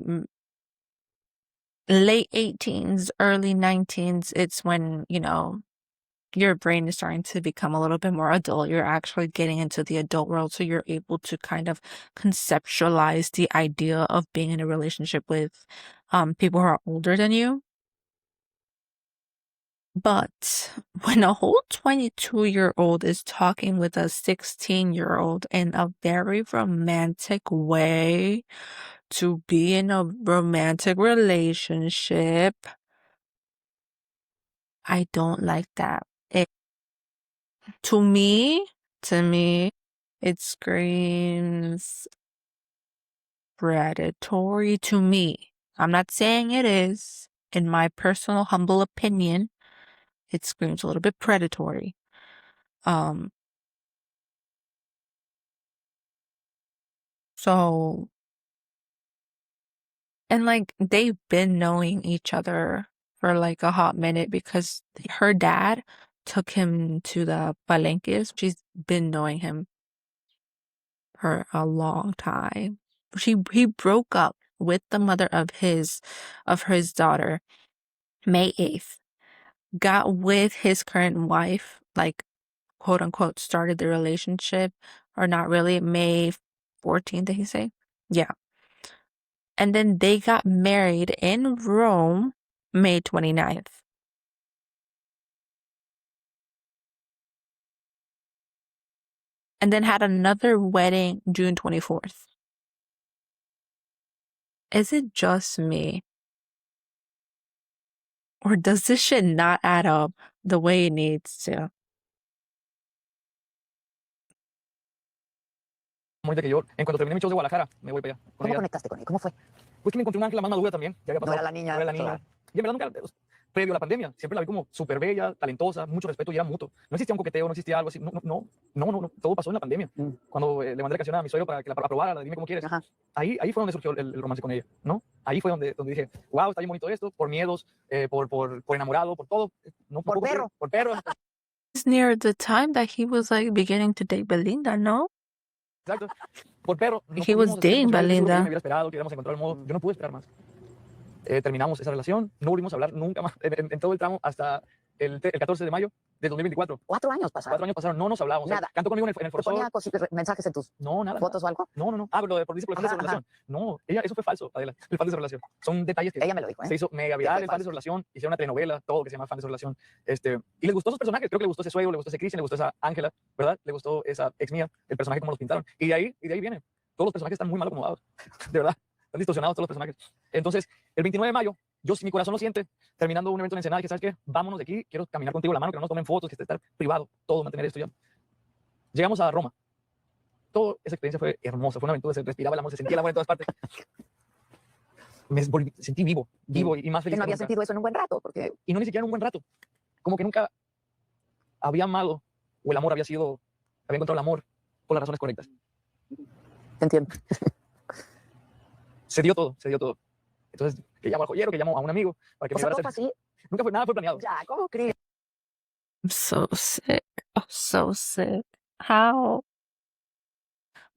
[SPEAKER 1] late 18s, early 19s, it's when, your brain is starting to become a little bit more adult. You're actually getting into the adult world, so you're able to kind of conceptualize the idea of being in a relationship with people who are older than you. But when a whole 22-year-old is talking with a 16-year-old in a very romantic way to be in a romantic relationship, I don't like that. To me, it screams predatory to me. I'm not saying it is. In my personal humble opinion, it screams a little bit predatory. So, and like they've been knowing each other for like a hot minute because her dad took him to the Palenques. She's been knowing him for a long time. He broke up with the mother of his daughter May 8th. Got with his current wife, like quote unquote started the relationship, or not really, May 14th, did he say? Yeah. And then they got married in Rome May 29th. And then had another wedding June 24th. Is it just me? Or does this shit not add up the way it needs to?
[SPEAKER 3] Bonita que yo, en cuanto terminé mi show de Guadalajara, me voy para allá. Con
[SPEAKER 2] ¿Cómo
[SPEAKER 3] ella.
[SPEAKER 2] conectaste con él? ¿Cómo fue?
[SPEAKER 3] Pues que me encontré un ángel más madura también. Ya había
[SPEAKER 2] No
[SPEAKER 3] pasado.
[SPEAKER 2] era la niña.
[SPEAKER 3] No era la niña.
[SPEAKER 2] claro.
[SPEAKER 3] Y en verdad nunca, previo a la pandemia, siempre la vi como súper bella, talentosa, mucho respeto y era mutuo. No existía un coqueteo, no existía algo así. No. Todo pasó en la pandemia.
[SPEAKER 2] Mm.
[SPEAKER 3] Cuando le mandé la canción a mi suegro para que la aprobara, la Dime Cómo Quieres.
[SPEAKER 2] Ajá.
[SPEAKER 3] Ahí fue donde surgió el romance con ella, ¿no? Ahí fue donde dije, wow, está bien bonito esto, por miedos, por enamorado, por todo. No,
[SPEAKER 2] Por
[SPEAKER 3] poco
[SPEAKER 2] perro.
[SPEAKER 3] Por perro.
[SPEAKER 1] It's near the time that he was like beginning to date Belinda, no?
[SPEAKER 3] Exacto. Por perro. No
[SPEAKER 1] He was
[SPEAKER 3] pudimos hacer
[SPEAKER 1] dating
[SPEAKER 3] mucho más, yo seguro que
[SPEAKER 1] Belinda.
[SPEAKER 3] me hubiera esperado, que hubiéramos encontrado el modo. Yo no pude esperar más. Terminamos esa relación, no volvimos a hablar nunca más en todo el tramo hasta el 14 de mayo de 2024.
[SPEAKER 2] 4 años pasaron.
[SPEAKER 3] 4 años pasaron, no nos hablábamos.
[SPEAKER 2] Nada.
[SPEAKER 3] Cantó conmigo en el
[SPEAKER 2] ¿Te
[SPEAKER 3] Forzó.
[SPEAKER 2] ponía mensajes en tus
[SPEAKER 3] No, nada.
[SPEAKER 2] fotos o algo?
[SPEAKER 3] No. Ah, pero por dice por el fan de su
[SPEAKER 2] Ajá,
[SPEAKER 3] relación. No, eso fue falso, Adela. El fan de su relación. Son detalles que
[SPEAKER 2] Ella me lo dijo, ¿eh?
[SPEAKER 3] se hizo mega
[SPEAKER 2] Que
[SPEAKER 3] viral,
[SPEAKER 2] fue
[SPEAKER 3] el fan de su relación. Hicieron una telenovela, todo que se llama fan de su relación. Y les gustó sus personajes. Creo que le gustó ese suegro, le gustó ese Cristian, le gustó esa Ángela, ¿verdad? Le gustó esa ex mía, el personaje como los pintaron. Y de ahí viene. Todos los personajes están muy mal acomodados. De verdad. Están distorsionados todos los personajes. Entonces, el 29 de mayo, mi corazón lo siente, terminando un evento en Ensenada, que sabes qué, vámonos de aquí, quiero caminar contigo la mano, que no nos tomen fotos, que esté estar privado, todo, mantener esto ya. Llegamos a Roma. Toda esa experiencia fue hermosa, fue una aventura, se respiraba el amor, se sentía el amor en todas partes. Sentí vivo y más feliz
[SPEAKER 2] Que no
[SPEAKER 3] que
[SPEAKER 2] había
[SPEAKER 3] nunca.
[SPEAKER 2] sentido eso en un buen rato, porque
[SPEAKER 3] Y no ni siquiera en un buen rato. Como que nunca había amado o el amor había encontrado el amor por las razones correctas.
[SPEAKER 2] te entiendo.
[SPEAKER 3] Se dio todo. Entonces, que llamo al joyero, que llamo a un amigo para que
[SPEAKER 2] O
[SPEAKER 3] me
[SPEAKER 2] sea,
[SPEAKER 3] ayudara
[SPEAKER 2] todo
[SPEAKER 3] a
[SPEAKER 2] fue
[SPEAKER 3] hacer.
[SPEAKER 2] así.
[SPEAKER 3] Nunca fue, nada fue planeado.
[SPEAKER 2] Ya, ¿cómo crees?
[SPEAKER 1] I'm so sick. I'm so sick. How?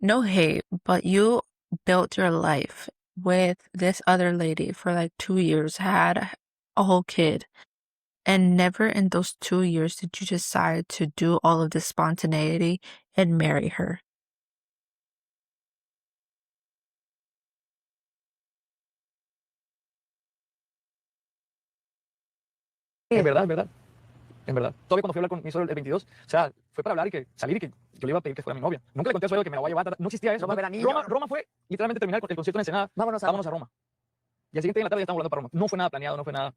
[SPEAKER 1] No hate, but you built your life with this other lady for like 2 years, had a whole kid, and never in those 2 years did you decide to do all of this spontaneity and marry her.
[SPEAKER 3] En verdad. Todavía cuando fui a hablar con mi suegro el 22, o sea, fue para hablar y que salir y que yo le iba a pedir que fuera mi novia. Nunca le conté a suegro que me la voy a llevar. No existía eso.
[SPEAKER 2] No va a haber anillo.
[SPEAKER 3] Roma fue literalmente terminar el concierto en Ensenada.
[SPEAKER 2] Vámonos a
[SPEAKER 3] Vámonos a Roma. Y al siguiente día en la tarde ya estábamos volando para Roma. No fue nada planeado, no fue nada.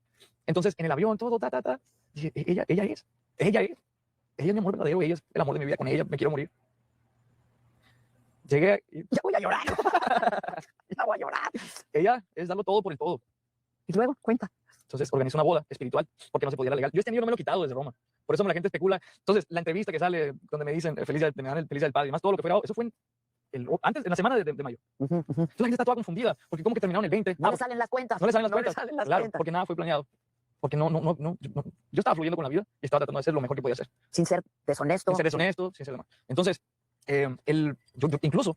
[SPEAKER 3] Entonces, en el avión, todo, dije, ella es mi amor verdadero, ella es el amor de mi vida, con ella me quiero morir. Llegué y
[SPEAKER 2] Ya voy a llorar. Ya voy a llorar.
[SPEAKER 3] ella es darlo todo por el todo.
[SPEAKER 2] Y luego, cuenta.
[SPEAKER 3] Entonces organizó una boda espiritual porque no se podía ir a legal. Yo este anillo no me lo he quitado desde Roma. Por eso la gente especula. Entonces, la entrevista que sale donde me dicen me dan el feliz del padre y más todo lo que fuera, eso fue en la semana de mayo.
[SPEAKER 2] Ujú.
[SPEAKER 3] Entonces la gente está toda confundida porque como que terminaron el 20.
[SPEAKER 2] No le salen las cuentas.
[SPEAKER 3] No le salen las
[SPEAKER 2] No le
[SPEAKER 3] cuentas.
[SPEAKER 2] salen las
[SPEAKER 3] Claro,
[SPEAKER 2] cuentas.
[SPEAKER 3] porque nada fue planeado. Porque yo estaba fluyendo con la vida y estaba tratando de hacer lo mejor que podía hacer.
[SPEAKER 2] Sin ser deshonesto.
[SPEAKER 3] Sin ser deshonesto, sin ser demás. Entonces, yo incluso,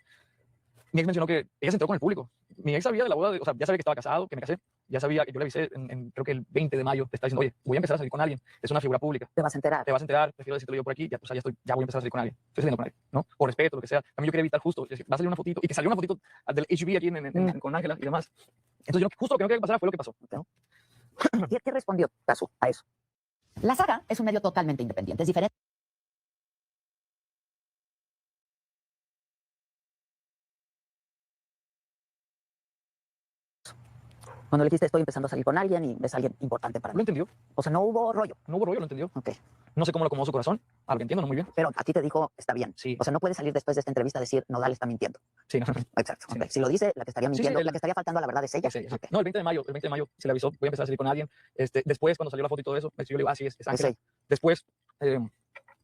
[SPEAKER 3] mi ex mencionó que ella se enteró con el público. Mi ex sabía de la boda, o sea, ya sabía que estaba casado, que me casé. Ya sabía que yo le avisé, creo que el 20 de mayo, te estaba diciendo, oye, voy a empezar a salir con alguien. Es una figura pública.
[SPEAKER 2] Te vas a enterar.
[SPEAKER 3] Te vas a enterar, prefiero decírtelo yo por aquí, ya, o sea, ya voy a empezar a salir con alguien. Estoy saliendo con alguien, ¿no? Por respeto, lo que sea. También yo quería evitar justo, decir, va a salir una fotito, y que salió una fotito del HB aquí con Ángela y demás. Entonces, justo lo que no quería que pasara fue lo que pasó, ¿no?
[SPEAKER 2] ¿Qué respondió Casu a eso? La Saga es un medio totalmente independiente, es diferente. Cuando le dijiste estoy empezando a salir con alguien y es alguien importante para
[SPEAKER 3] Lo
[SPEAKER 2] mí.
[SPEAKER 3] entendió,
[SPEAKER 2] O sea, no hubo rollo.
[SPEAKER 3] no hubo rollo, lo entendió.
[SPEAKER 2] Ok.
[SPEAKER 3] No sé cómo lo acomodó su corazón, a lo que entiendo, no muy bien.
[SPEAKER 2] Pero a ti te dijo, está bien.
[SPEAKER 3] Sí,
[SPEAKER 2] O sea, no puedes salir después de esta entrevista a decir, Nodal está mintiendo.
[SPEAKER 3] sí, no.
[SPEAKER 2] Exacto.
[SPEAKER 3] Sí.
[SPEAKER 2] Ok. Si lo dice, la que estaría
[SPEAKER 3] Sí,
[SPEAKER 2] mintiendo,
[SPEAKER 3] el-
[SPEAKER 2] la que estaría faltando a la verdad es ella.
[SPEAKER 3] Sí, sí.
[SPEAKER 2] Ok.
[SPEAKER 3] No, el 20 de mayo se le avisó, voy a empezar a salir con alguien. Después, cuando salió la foto y todo eso, yo le digo, sí, es Ángela.
[SPEAKER 2] ella.
[SPEAKER 3] Después,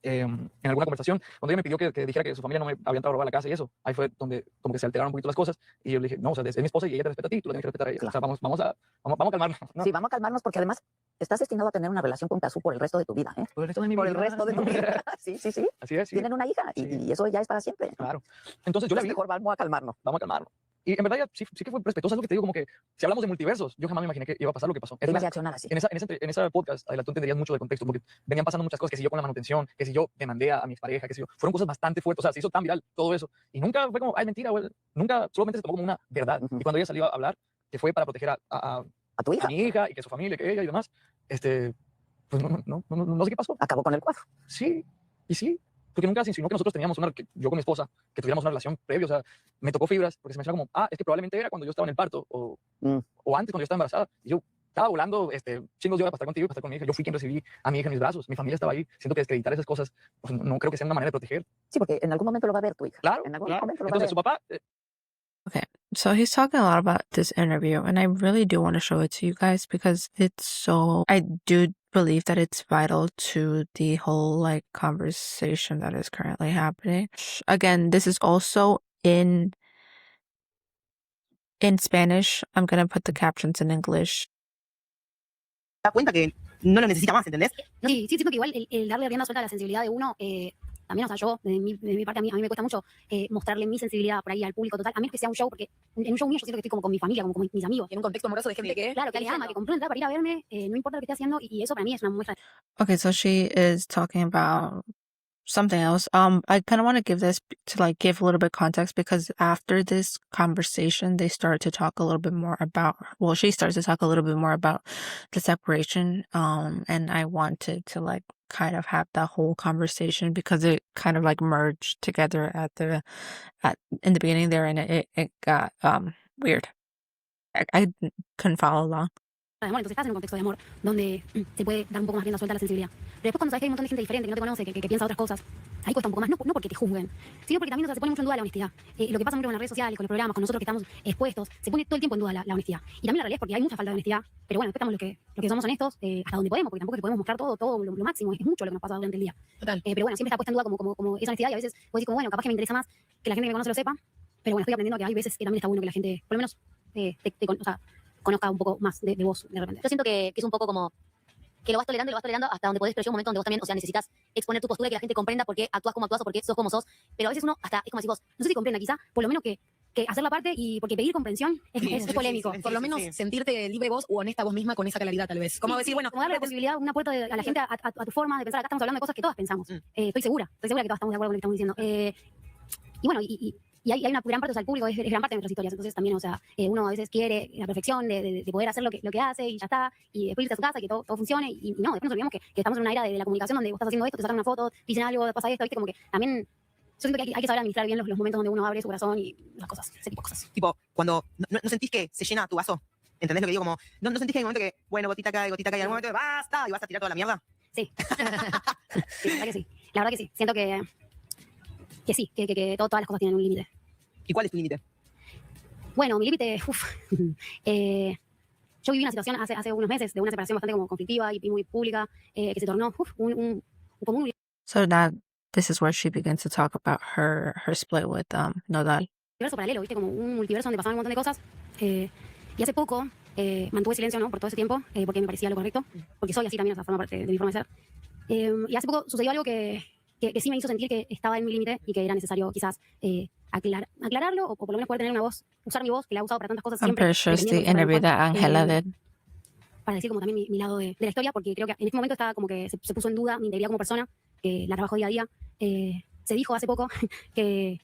[SPEAKER 3] en alguna conversación, cuando ella me pidió que dijera que su familia no me había entrado a robar a la casa y eso, ahí fue donde como que se alteraron un poquito las cosas y yo le dije, no, o sea, es mi esposa y ella te respeta a ti, tú la tienes que respetar a ella.
[SPEAKER 2] Claro.
[SPEAKER 3] O sea, vamos a calmarnos. ¿no?
[SPEAKER 2] Sí, vamos a calmarnos porque además estás destinado a tener una relación con Casu por el resto de tu vida. ¿eh?
[SPEAKER 3] Por el resto de mi
[SPEAKER 2] Por el
[SPEAKER 3] vida.
[SPEAKER 2] resto de tu vida. Sí, sí, sí.
[SPEAKER 3] Así es, sí.
[SPEAKER 2] Tienen una hija y,
[SPEAKER 3] Sí.
[SPEAKER 2] y eso ya es para siempre.
[SPEAKER 3] Claro. Entonces yo le
[SPEAKER 2] Entonces,
[SPEAKER 3] vi,
[SPEAKER 2] mejor vamos a calmarnos.
[SPEAKER 3] vamos a calmarnos. Y en verdad ella sí que fue respetuosa, es lo que te digo, como que si hablamos de multiversos, yo jamás me imaginé que iba a pasar lo que pasó. Es
[SPEAKER 2] Iba a
[SPEAKER 3] más,
[SPEAKER 2] reaccionar así.
[SPEAKER 3] en esa podcast, Adela, tú entenderías mucho de contexto, porque venían pasando muchas cosas, que si yo con la manutención, que si yo demandé a mi expareja, que si yo, fueron cosas bastante fuertes, o sea, se hizo tan viral todo eso, y nunca fue como, ay, mentira, güey, nunca, solamente se tomó como una verdad.
[SPEAKER 2] Ujú.
[SPEAKER 3] Y cuando ella salió a hablar, que fue para proteger a
[SPEAKER 2] A tu hija.
[SPEAKER 3] mi hija, y que su familia, que ella y demás, pues no sé qué pasó.
[SPEAKER 2] Acabó con el cuadro.
[SPEAKER 3] Sí, y sí, porque nunca se insinuó que nosotros teníamos yo con mi esposa, que tuviéramos una relación previa, o sea, me tocó fibras, porque se menciona como, es que probablemente era cuando yo estaba en el parto, o antes cuando yo estaba embarazada, y yo estaba volando chingos de horas para estar contigo y para estar con mi hija, yo fui quien recibí a mi hija en mis brazos, mi familia estaba ahí, siento que desacreditar esas cosas, pues, no creo que sea una manera de proteger.
[SPEAKER 2] Sí, porque en algún momento lo va a ver tu hija.
[SPEAKER 3] Claro,
[SPEAKER 2] En algún
[SPEAKER 3] claro.
[SPEAKER 2] momento lo va a
[SPEAKER 3] Entonces
[SPEAKER 2] ver.
[SPEAKER 3] su papá,
[SPEAKER 1] So he's talking a lot about this interview, and I really do want to show it to you guys because I do believe that it's vital to the whole like conversation that is currently happening. Again, this is also in Spanish. I'm going to put the captions in English.
[SPEAKER 8] Da cuenta que no lo necesita más, ¿entendés?
[SPEAKER 9] Sí, siento que igual el darle rienda suelta a la sensibilidad de uno, también, o sea, yo, de mi parte, a mí me cuesta mucho mostrarle mi sensibilidad por ahí al público total, a menos que sea un show, porque en un show mío yo siento que estoy como con mi familia, como con mis amigos.
[SPEAKER 8] En un contexto amoroso de gente que
[SPEAKER 9] Claro, que le ama, que compró entrada para ir a verme, no importa lo que esté haciendo, y eso para mí es una muestra.
[SPEAKER 1] Okay, so she is talking about something else. I kind of want to give this to like give a little bit of context because after this conversation, they start to talk a little bit more about, well, she starts to talk a little bit more about the separation. And I wanted to like kind of have that whole conversation because it kind of like merged together in the beginning there, and it got weird. I couldn't follow along.
[SPEAKER 9] de amor, entonces estás en un contexto de amor donde se puede dar un poco más rienda suelta a la sensibilidad. Pero después cuando sabes que hay un montón de gente diferente que no te conoce, que piensa otras cosas, ahí cuesta un poco más, no porque te juzguen, sino porque también o sea, se pone mucho en duda la honestidad. Lo que pasa mucho con las redes sociales, con los programas, con nosotros que estamos expuestos, se pone todo el tiempo en duda la honestidad. Y también la realidad es porque hay mucha falta de honestidad, pero bueno, después estamos los que somos honestos hasta donde podemos, porque tampoco es que podemos mostrar todo lo máximo, es mucho lo que nos pasa durante el día.
[SPEAKER 8] Total.
[SPEAKER 9] Pero bueno, siempre está puesta en duda como esa honestidad y a veces puedo decir como, bueno, capaz que me interesa más que la gente que me conoce lo sepa, pero bueno, estoy aprendiendo que hay veces que también está bueno que la gente, por lo menos, o sea, conozca un poco más de vos de repente.
[SPEAKER 10] Yo siento que es un poco como que lo vas tolerando hasta donde podés, pero llega un momento donde vos también, o sea, necesitas exponer tu postura y que la gente comprenda por qué actúas como actúas o por qué sos como sos. Pero a veces uno hasta es como si vos, no sé si comprenda, quizá, por lo menos que hacer la parte y porque pedir comprensión es polémico.
[SPEAKER 8] Por lo menos sentirte libre vos o honesta vos misma con esa claridad, tal vez. Como decir, bueno,
[SPEAKER 9] como darle la posibilidad, una puerta a la gente a tu forma de pensar. Acá estamos hablando de cosas que todas pensamos. Estoy segura que todas estamos de acuerdo con lo que estamos diciendo. Y bueno, y hay una gran parte, o sea, el público es gran parte de nuestras historias. Entonces también, o sea, uno a veces quiere la perfección de poder hacer lo que hace y ya está, y después irte a su casa y que todo funcione. Y no, después nos olvidamos que estamos en una era de la comunicación donde vos estás haciendo esto, te sacan una foto, dicen algo, pasa esto, ¿viste? Como que también yo siento que hay que saber administrar bien los momentos donde uno abre su corazón y las cosas, ese tipo de cosas.
[SPEAKER 8] tipo, cuando no sentís que se llena tu vaso. ¿Entendés lo que digo? Como, no sentís que hay un momento que, bueno, gotita acá, y en algún momento basta, y vas a tirar toda la mierda.
[SPEAKER 9] Sí. Sí, la verdad que sí. La verdad que sí. Siento que sí, que todas las cosas tienen un límite.
[SPEAKER 8] ¿Y cuál es tu límite?
[SPEAKER 9] Bueno, mi límite, yo viví una situación hace unos meses de una separación bastante como conflictiva y muy pública, que se tornó un
[SPEAKER 1] So now this is where she begins to talk about her split with Nodal.
[SPEAKER 9] universo paralelo, ¿viste? Como un multiverso donde pasaban un montón de cosas. Y hace poco mantuve silencio, ¿no? Por todo ese tiempo, porque me parecía lo correcto, porque soy así también, o sea, forma parte de mi forma de ser. Y hace poco sucedió algo que sí me hizo sentir que estaba en mi límite y que era necesario quizás aclararlo o por lo menos poder tener una voz, usar mi voz, que la he usado para tantas cosas
[SPEAKER 1] I'm
[SPEAKER 9] siempre.
[SPEAKER 1] pretty sure it's the
[SPEAKER 9] dependiendo de
[SPEAKER 1] interview that Angela
[SPEAKER 9] cuál,
[SPEAKER 1] did.
[SPEAKER 9] para decir como también mi lado de la historia, porque creo que en este momento está como que se puso en duda mi integridad como persona, que la trabajo día a día. Se dijo hace poco que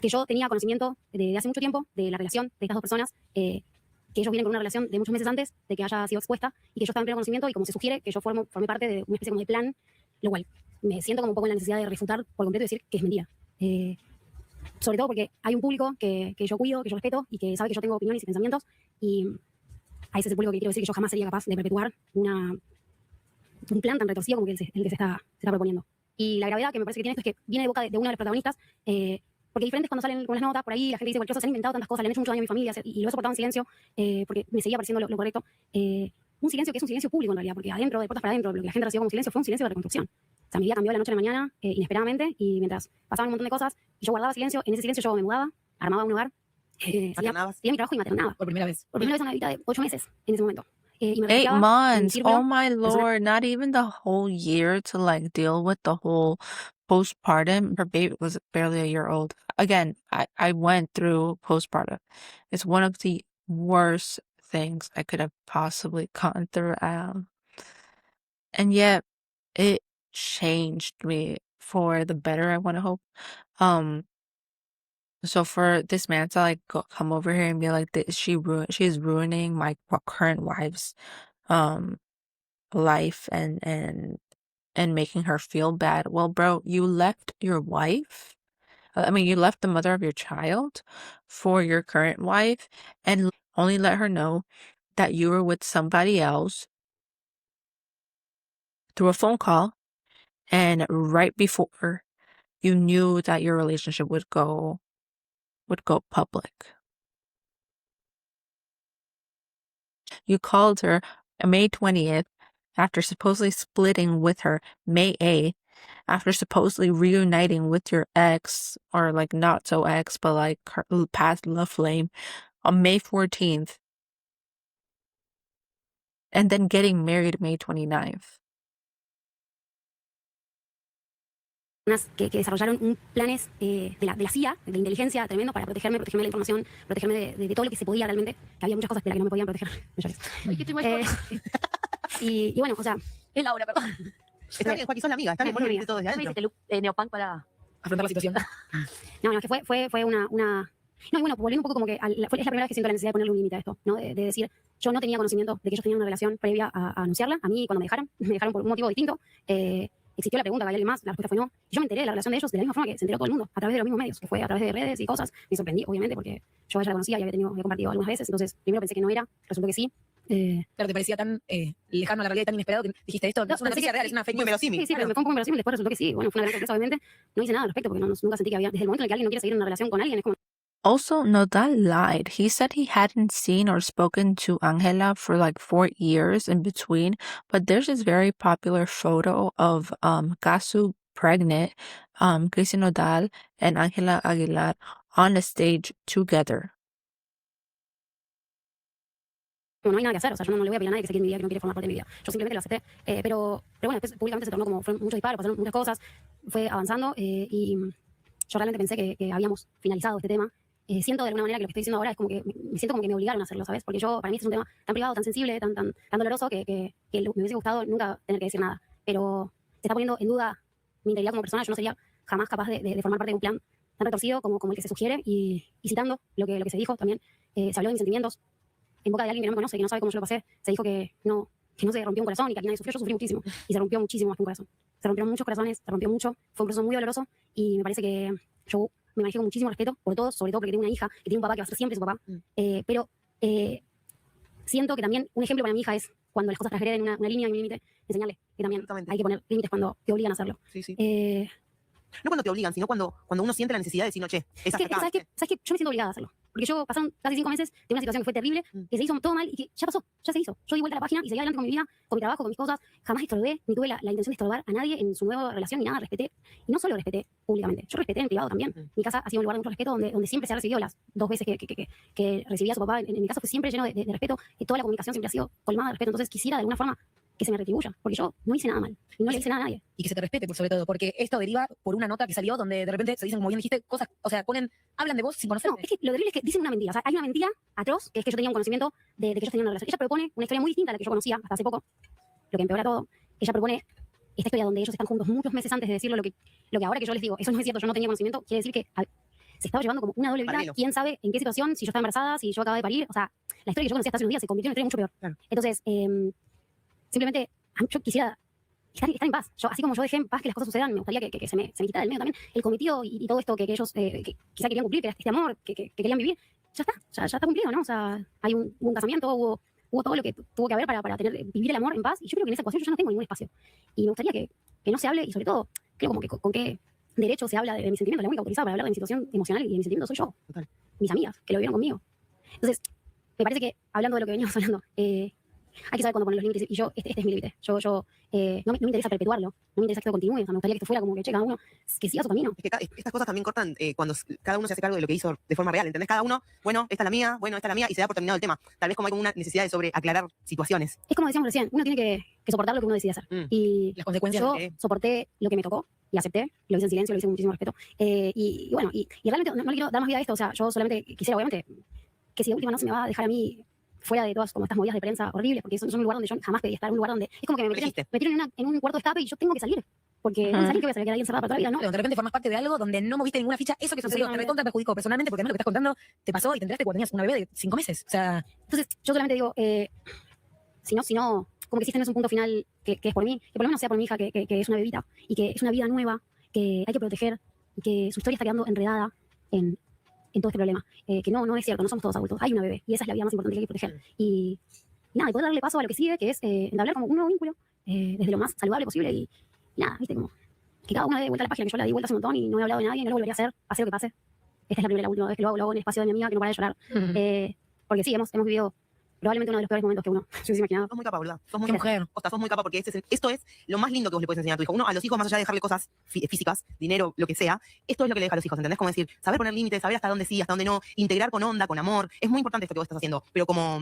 [SPEAKER 9] yo tenía conocimiento de hace mucho tiempo de la relación de estas dos personas, que ellos vienen con una relación de muchos meses antes de que haya sido expuesta y que yo estaba en pleno conocimiento y como se sugiere que yo formé parte de una especie como de plan, lo cual me siento como un poco en la necesidad de refutar por completo y decir que es mentira. Sobre todo porque hay un público que yo cuido, que yo respeto y que sabe que yo tengo opiniones y pensamientos, y a ese es el público que quiero decir que yo jamás sería capaz de perpetuar un plan tan retorcido como el que se está proponiendo. Y la gravedad que me parece que tiene esto es que viene de boca de uno de los protagonistas, porque diferentes cuando salen con las notas, por ahí la gente dice cualquier cosa, se han inventado tantas cosas, le han hecho mucho daño a mi familia, y lo he soportado en silencio, porque me seguía pareciendo lo correcto. Un silencio que es un silencio público en realidad, porque adentro, de puertas para adentro, lo que la gente recibió como silencio fue un silencio de reconstrucción. O sea, mi vida cambió de la noche a la mañana, inesperadamente, y mientras pasaban un montón de cosas, y yo guardaba silencio, en ese silencio yo me mudaba, armaba un hogar, hacía mi trabajo y maternaba.
[SPEAKER 8] Por primera vez.
[SPEAKER 9] Por primera vez en una vida de 8 meses en ese momento. Y me
[SPEAKER 1] 8
[SPEAKER 9] refugiaba en mi
[SPEAKER 1] months.
[SPEAKER 9] círculo
[SPEAKER 1] Oh my
[SPEAKER 9] personal.
[SPEAKER 1] lord. Not even the whole year to like deal with the whole postpartum. Her baby was barely a year old. Again, I went through postpartum. It's one of the worst things I could have possibly gone through. And yet it changed me for the better, I want to hope. So for this man to like come over here and be like, she's ruining my current wife's life and making her feel bad. Well, bro, you left your wife. I mean, you left the mother of your child for your current wife and only let her know that you were with somebody else through a phone call, and right before you knew that your relationship would go public. You called her May 20th after supposedly splitting with her May 8th, after supposedly reuniting with your ex, or like not so ex, but like her past love flame, on May 14th, and then getting married May 29th.
[SPEAKER 9] Que desarrollaron planes de la CIA, de la inteligencia tremendo para protegerme de la información, protegerme de todo lo que se podía realmente, que había muchas cosas de las que no me podían proteger. Y bueno, o sea,
[SPEAKER 10] Es Laura, perdón.
[SPEAKER 8] Está bien, Joaquín, sos la amiga. Está bien, vos lo viste todo desde
[SPEAKER 10] ¿Qué me
[SPEAKER 8] adentro.
[SPEAKER 10] dice este neopunk para
[SPEAKER 8] Afrontar la situación.
[SPEAKER 9] no, es que fue una... No, y bueno, volviendo un poco como que es la primera vez que siento la necesidad de ponerle un límite a esto, ¿no? De decir, yo no tenía conocimiento de que ellos tenían una relación previa a anunciarla. A mí, cuando me dejaron por un motivo distinto. Existió la pregunta, ¿hay alguien más? La respuesta fue no. Y yo me enteré de la relación de ellos de la misma forma que se enteró todo el mundo, a través de los mismos medios, que fue a través de redes y cosas. Me sorprendí, obviamente, porque yo a ella la conocía y había compartido algunas veces. Entonces, primero pensé que no era, resultó que sí.
[SPEAKER 5] Claro, te parecía tan lejano a la realidad y tan inesperado que dijiste esto. No es una noticia real, es una fake
[SPEAKER 8] Muy
[SPEAKER 5] news.
[SPEAKER 8] verosímil.
[SPEAKER 9] Sí, pero me fue un poco inverosímil. Después resultó que sí. Bueno, fue una gran sorpresa, obviamente. No hice nada al respecto porque nunca sentí que había. Desde el momento en el que alguien no quiere seguir en una relación con alguien, es como.
[SPEAKER 1] Also, Nodal lied. He said he hadn't seen or spoken to Angela for like 4 years in between, but there's this very popular photo of Casu pregnant, Cristian Nodal and Angela Aguilar on a stage together.
[SPEAKER 9] No hay nada que hacer, o sea, yo no le voy a pedir a nadie que se quede en mi vida, que no quiere formar parte de mi vida. Yo simplemente lo acepté, pero bueno, después públicamente se tornó como, fueron muchos disparos, pasaron muchas cosas, fue avanzando y yo realmente pensé que habíamos finalizado este tema. Siento de alguna manera que lo que estoy diciendo ahora es como que me siento como que me obligaron a hacerlo, ¿sabes? Porque para mí este es un tema tan privado, tan sensible, tan doloroso que me hubiese gustado nunca tener que decir nada. Pero se está poniendo en duda mi integridad como persona, yo no sería jamás capaz de formar parte de un plan tan retorcido como el que se sugiere y citando lo que se dijo también, se habló de mis sentimientos en boca de alguien que no me conoce, que no sabe cómo yo lo pasé, se dijo que no se rompió un corazón y que aquí nadie sufrió. Yo sufrí muchísimo y se rompió muchísimo más que un corazón. Se rompieron muchos corazones, se rompió mucho, fue un proceso muy doloroso y me parece que yo me manejé con muchísimo respeto por todos, sobre todo porque tengo una hija que tiene un papá que va a ser siempre su papá, pero siento que también un ejemplo para mi hija es cuando las cosas transgreden una línea y un límite, enseñarle que también hay que poner límites cuando te obligan a hacerlo.
[SPEAKER 8] Sí, sí. No cuando te obligan, sino cuando uno siente la necesidad de decir, no, che, es hasta acá.
[SPEAKER 9] ¿Sabes qué? Yo me siento obligada a hacerlo. Porque yo pasaron casi 5 meses de una situación que fue terrible, que se hizo todo mal y que ya pasó, ya se hizo. Yo di vuelta a la página y seguí adelante con mi vida, con mi trabajo, con mis cosas. Jamás estorbé, ni tuve la intención de estorbar a nadie en su nueva relación ni nada. Respeté. Y no solo respeté públicamente, yo respeté en privado también. Mi casa ha sido un lugar de mucho respeto donde siempre se ha recibido las 2 veces que recibí a su papá. En mi caso fue siempre lleno de respeto y toda la comunicación siempre ha sido colmada de respeto. Entonces quisiera de alguna forma que se me retribuya, porque yo no hice nada mal y no le hice nada a nadie.
[SPEAKER 5] Y que se te respete, sobre todo, porque esto deriva por una nota que salió donde de repente se dicen, como bien dijiste, cosas, o sea, hablan de vos sin conocerte.
[SPEAKER 9] No, es que lo terrible es que dicen una mentira. O sea, hay una mentira atroz, que es que yo tenía un conocimiento de que ellos tenían una relación. Ella propone una historia muy distinta a la que yo conocía hasta hace poco, lo que empeora todo. Ella propone esta historia donde ellos están juntos muchos meses antes de decirlo, lo que ahora que yo les digo, eso no es cierto, yo no tenía conocimiento, quiere decir que se estaba llevando como una doble vida.
[SPEAKER 8] Paralelo.
[SPEAKER 9] Quién sabe en qué situación, si yo estaba embarazada, si yo acababa de parir. O sea, la historia que yo conocía hasta hace unos días se convirtió en una historia mucho peor.
[SPEAKER 8] Claro.
[SPEAKER 9] Entonces, simplemente yo quisiera estar en paz. Así como yo dejé en paz que las cosas sucedan, me gustaría que se me quitara del medio también el cometido y todo esto que ellos quizá querían cumplir, que era este amor que querían vivir. Ya está cumplido, ¿no? O sea, hubo un casamiento, hubo todo lo que tuvo que haber para vivir el amor en paz. Y yo creo que en esa ecuación yo ya no tengo ningún espacio. Y me gustaría que no se hable, y sobre todo, creo como que con qué derecho se habla de mis sentimientos. La única autorizada para hablar de mi situación emocional y de mis sentimientos soy yo.
[SPEAKER 8] Total.
[SPEAKER 9] Mis amigas, que lo vivieron conmigo. Entonces, me parece que, hablando de lo que veníamos hablando, hay que saber cuándo poner los límites, y yo, este es mi límite. No me interesa perpetuarlo, no me interesa que esto continúe, o sea, me gustaría que esto fuera como que, che, cada uno que siga su camino.
[SPEAKER 8] Es que estas cosas también cortan cuando cada uno se hace cargo de lo que hizo de forma real, ¿entendés? Cada uno, bueno, esta es la mía, y se da por terminado el tema. Tal vez como hay como una necesidad de aclarar situaciones.
[SPEAKER 9] Es como decíamos recién, uno tiene que soportar lo que uno decide hacer. Y
[SPEAKER 5] las consecuencias.
[SPEAKER 9] Yo soporté lo que me tocó y acepté, lo hice en silencio, lo hice con muchísimo respeto. Y bueno, y realmente no le quiero dar más vida a esto, o sea, yo solamente quisiera, obviamente, que si de última no se me va a dejar a mí fuera de todas como estas movidas de prensa horribles, porque son un lugar donde yo jamás quería estar, un lugar donde es como que me metieron en un cuarto de escape y yo tengo que salir, porque no salir que voy a salir ahí encerrada para toda la vida, ¿no?
[SPEAKER 5] Pero de repente formas parte de algo donde no moviste ninguna ficha, eso que sucedió te recontra perjudicó personalmente, porque además lo que estás contando te pasó y te enteraste cuando tenías una bebé de 5 meses, o sea...
[SPEAKER 9] Entonces yo solamente digo, si no, como que si este no es un punto final que es por mí, que por lo menos sea por mi hija, que es una bebita y que es una vida nueva, que hay que proteger y que su historia está quedando enredada en todo este problema, que no es cierto, no somos todos adultos, hay una bebé y esa es la vida más importante que hay que proteger. Y nada, y poder darle paso a lo que sigue, que es entablar como un nuevo vínculo desde lo más saludable posible y nada, viste, como que cada una dé vuelta a la página, que yo la di vuelta hace un montón y no he hablado de nadie, no lo volvería a hacer, pase lo que pase. Esta es la primera y la última vez que lo hago en el espacio de mi amiga, que no para de llorar, porque sí, hemos vivido probablemente uno de los peores momentos que uno se hubiese imaginado.
[SPEAKER 8] Sos muy capa, boluda. Sos muy
[SPEAKER 5] mujer.
[SPEAKER 8] Sos muy capa porque esto es lo más lindo que vos le puedes enseñar a tu hijo. Uno, a los hijos, más allá de dejarle cosas físicas, dinero, lo que sea, esto es lo que le deja a los hijos, ¿entendés? Como decir, saber poner límites, saber hasta dónde sí, hasta dónde no, integrar con onda, con amor. Es muy importante esto que vos estás haciendo, pero como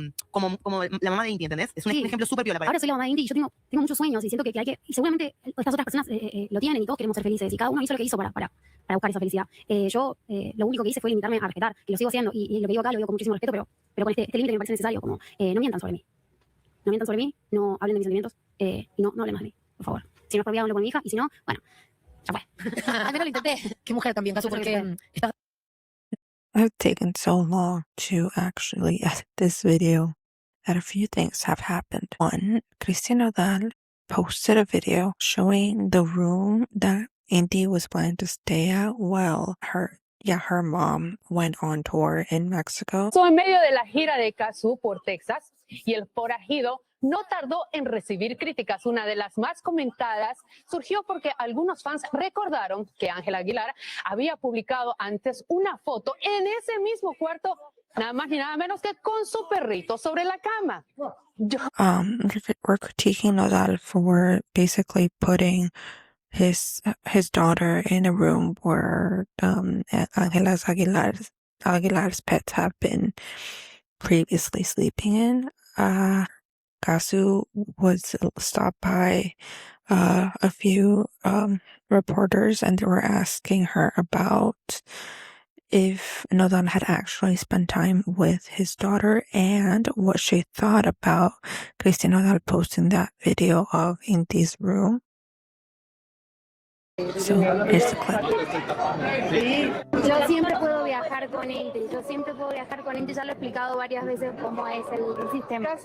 [SPEAKER 8] la mamá de Inti, ¿entendés? Es un ejemplo súper piola para
[SPEAKER 9] ahora soy la mamá de Inti y yo tengo muchos sueños y siento que hay que, y seguramente estas otras personas lo tienen y todos queremos ser felices y cada uno hizo lo que hizo para buscar esa felicidad. Yo lo único que hice fue limitarme a respetar, y lo sigo haciendo, y lo que digo acá lo digo con muchísimo respeto, pero con este límite me parece necesario, como no mientan sobre mí. No mientan sobre mí, no hablen de mis sentimientos, y no hablen más de mí, por favor. Si no es por mí, háblenlo con mi hija, y si no, bueno, ya fue.
[SPEAKER 5] Al menos lo intenté. Qué mujer también, Casu, porque estás...
[SPEAKER 1] I've taken so long to actually edit this video that a few things have happened. One, Cristian Nodal posted a video showing the room that Inti was planning to stay at while her mom went on tour in Mexico.
[SPEAKER 11] En medio de la gira de Casu por Texas, y el forajido no tardó en recibir críticas. Una de las más comentadas surgió porque algunos fans recordaron que Ángela Aguilar había publicado antes una foto en ese mismo cuarto, nada más ni nada menos que con su perrito sobre la cama.
[SPEAKER 1] We're critiquing Nodal for basically putting his daughter in a room where Aguilar's pets have been previously sleeping in. Casu was stopped by a few reporters, and they were asking her about if Nodal had actually spent time with his daughter and what she thought about Cristian Nodal posting that video of Inti's room. So here's the clip.
[SPEAKER 9] Yo siempre puedo viajar con Inti, ya lo he explicado varias veces cómo es el sistema.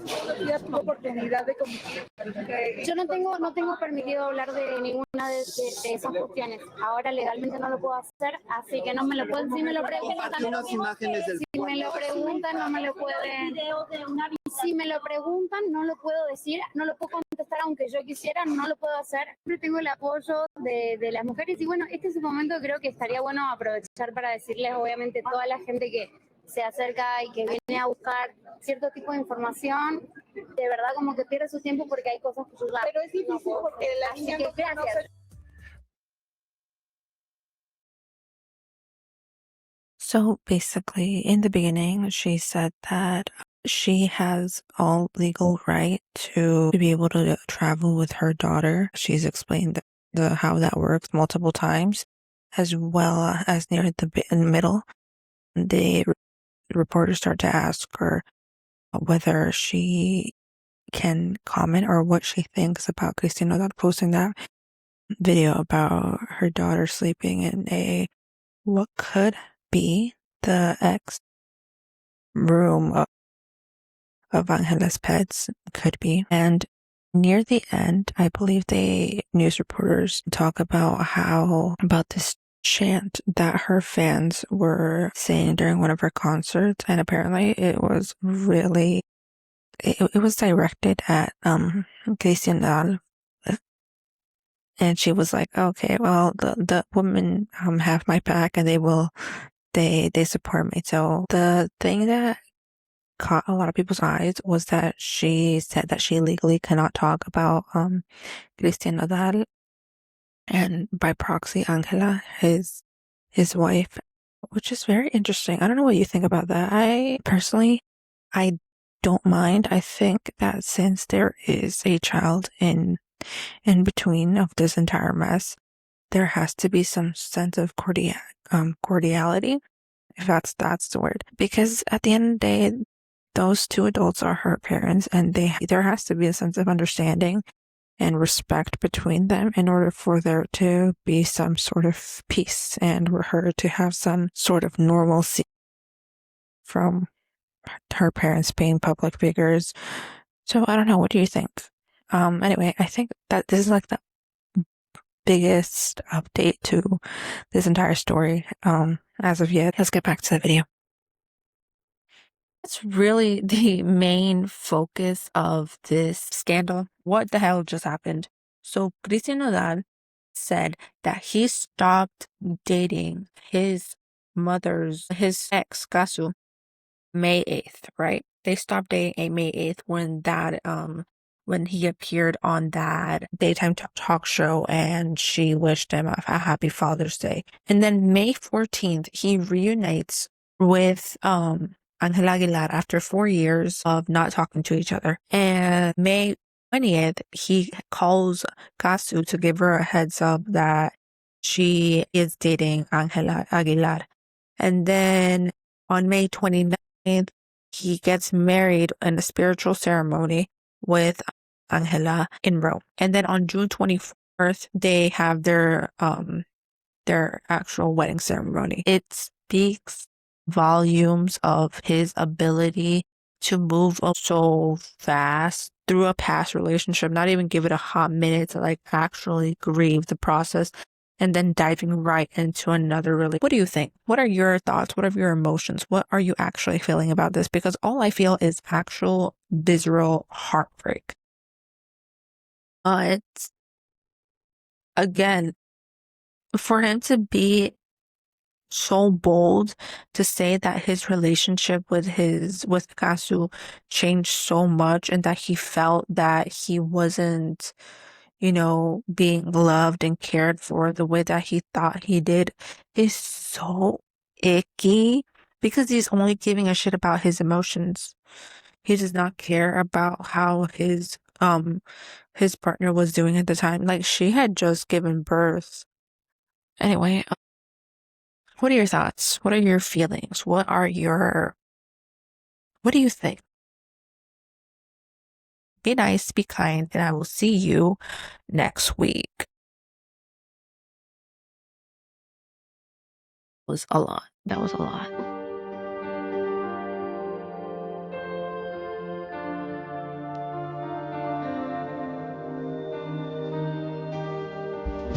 [SPEAKER 9] Yo no tengo permitido hablar de ninguna de esas cuestiones. Ahora legalmente no lo puedo hacer, así que no me lo pueden, si me lo preguntan, no me lo pueden. Si me lo preguntan, no lo puedo decir, no lo puedo contestar aunque yo quisiera, no lo puedo hacer. Siempre tengo el apoyo de las mujeres y bueno, este es un momento que creo que estaría bueno aprovechar para decirles obviamente a toda la gente que se acerca y que viene a buscar cierto tipo de información, de verdad como que pierde su tiempo porque hay cosas que ayudar. Pero es difícil porque la niña no gracias.
[SPEAKER 1] So basically, in the beginning, she said that she has all legal right to be able to travel with her daughter. She's explained how that works multiple times, as well as near the middle. The reporters start to ask her whether she can comment or what she thinks about Cristian Nodal posting that video about her daughter sleeping in what could be the ex room of Angela's pets, could be. And near the end, I believe the news reporters talk about this chant that her fans were saying during one of her concerts, and apparently it was really it was directed at Cristian Nodal. And she was like, okay, well, the women have my back and they support me. So the thing that caught a lot of people's eyes was that she said that she legally cannot talk about Cristian Nodal and by proxy Angela, his wife, which is very interesting. I don't know what you think about that. I don't mind. I think that since there is a child in between of this entire mess, there has to be some sense of cordiality, if that's the word. Because at the end of the day, those two adults are her parents, and there has to be a sense of understanding and respect between them in order for there to be some sort of peace and for her to have some sort of normalcy from her parents being public figures. So I don't know. What do you think? Anyway, I think that this is like the biggest update to this entire story as of yet. Let's get back to the video. That's really the main focus of this scandal. What the hell just happened? So Cristian Nodal said that he stopped dating his ex, Casu, May 8th, right? They stopped dating May 8th when he appeared on that daytime talk show and she wished him a happy Father's Day. And then May 14th, he reunites with Angela Aguilar after 4 years of not talking to each other. And May 20th, he calls Casu to give her a heads up that she is dating Angela Aguilar. And then on May 29th, he gets married in a spiritual ceremony with Angela in Rome. And then on June 24th, they have their actual wedding ceremony. It speaks volumes of his ability to move up so fast through a past relationship, not even give it a hot minute to like actually grieve the process and then diving right into another really. What do you think? What are your thoughts? What are your emotions? What are you actually feeling about this? Because all I feel is actual visceral heartbreak. But again, for him to be so bold to say that his relationship with Kasu changed so much and that he felt that he wasn't, being loved and cared for the way that he thought he did is so icky because he's only giving a shit about his emotions. He does not care about how his partner was doing at the time. Like, she had just given birth. Anyway, what are your thoughts? What are your feelings? What do you think? Be nice, be kind, and I will see you next week. Was a lot. That was a lot.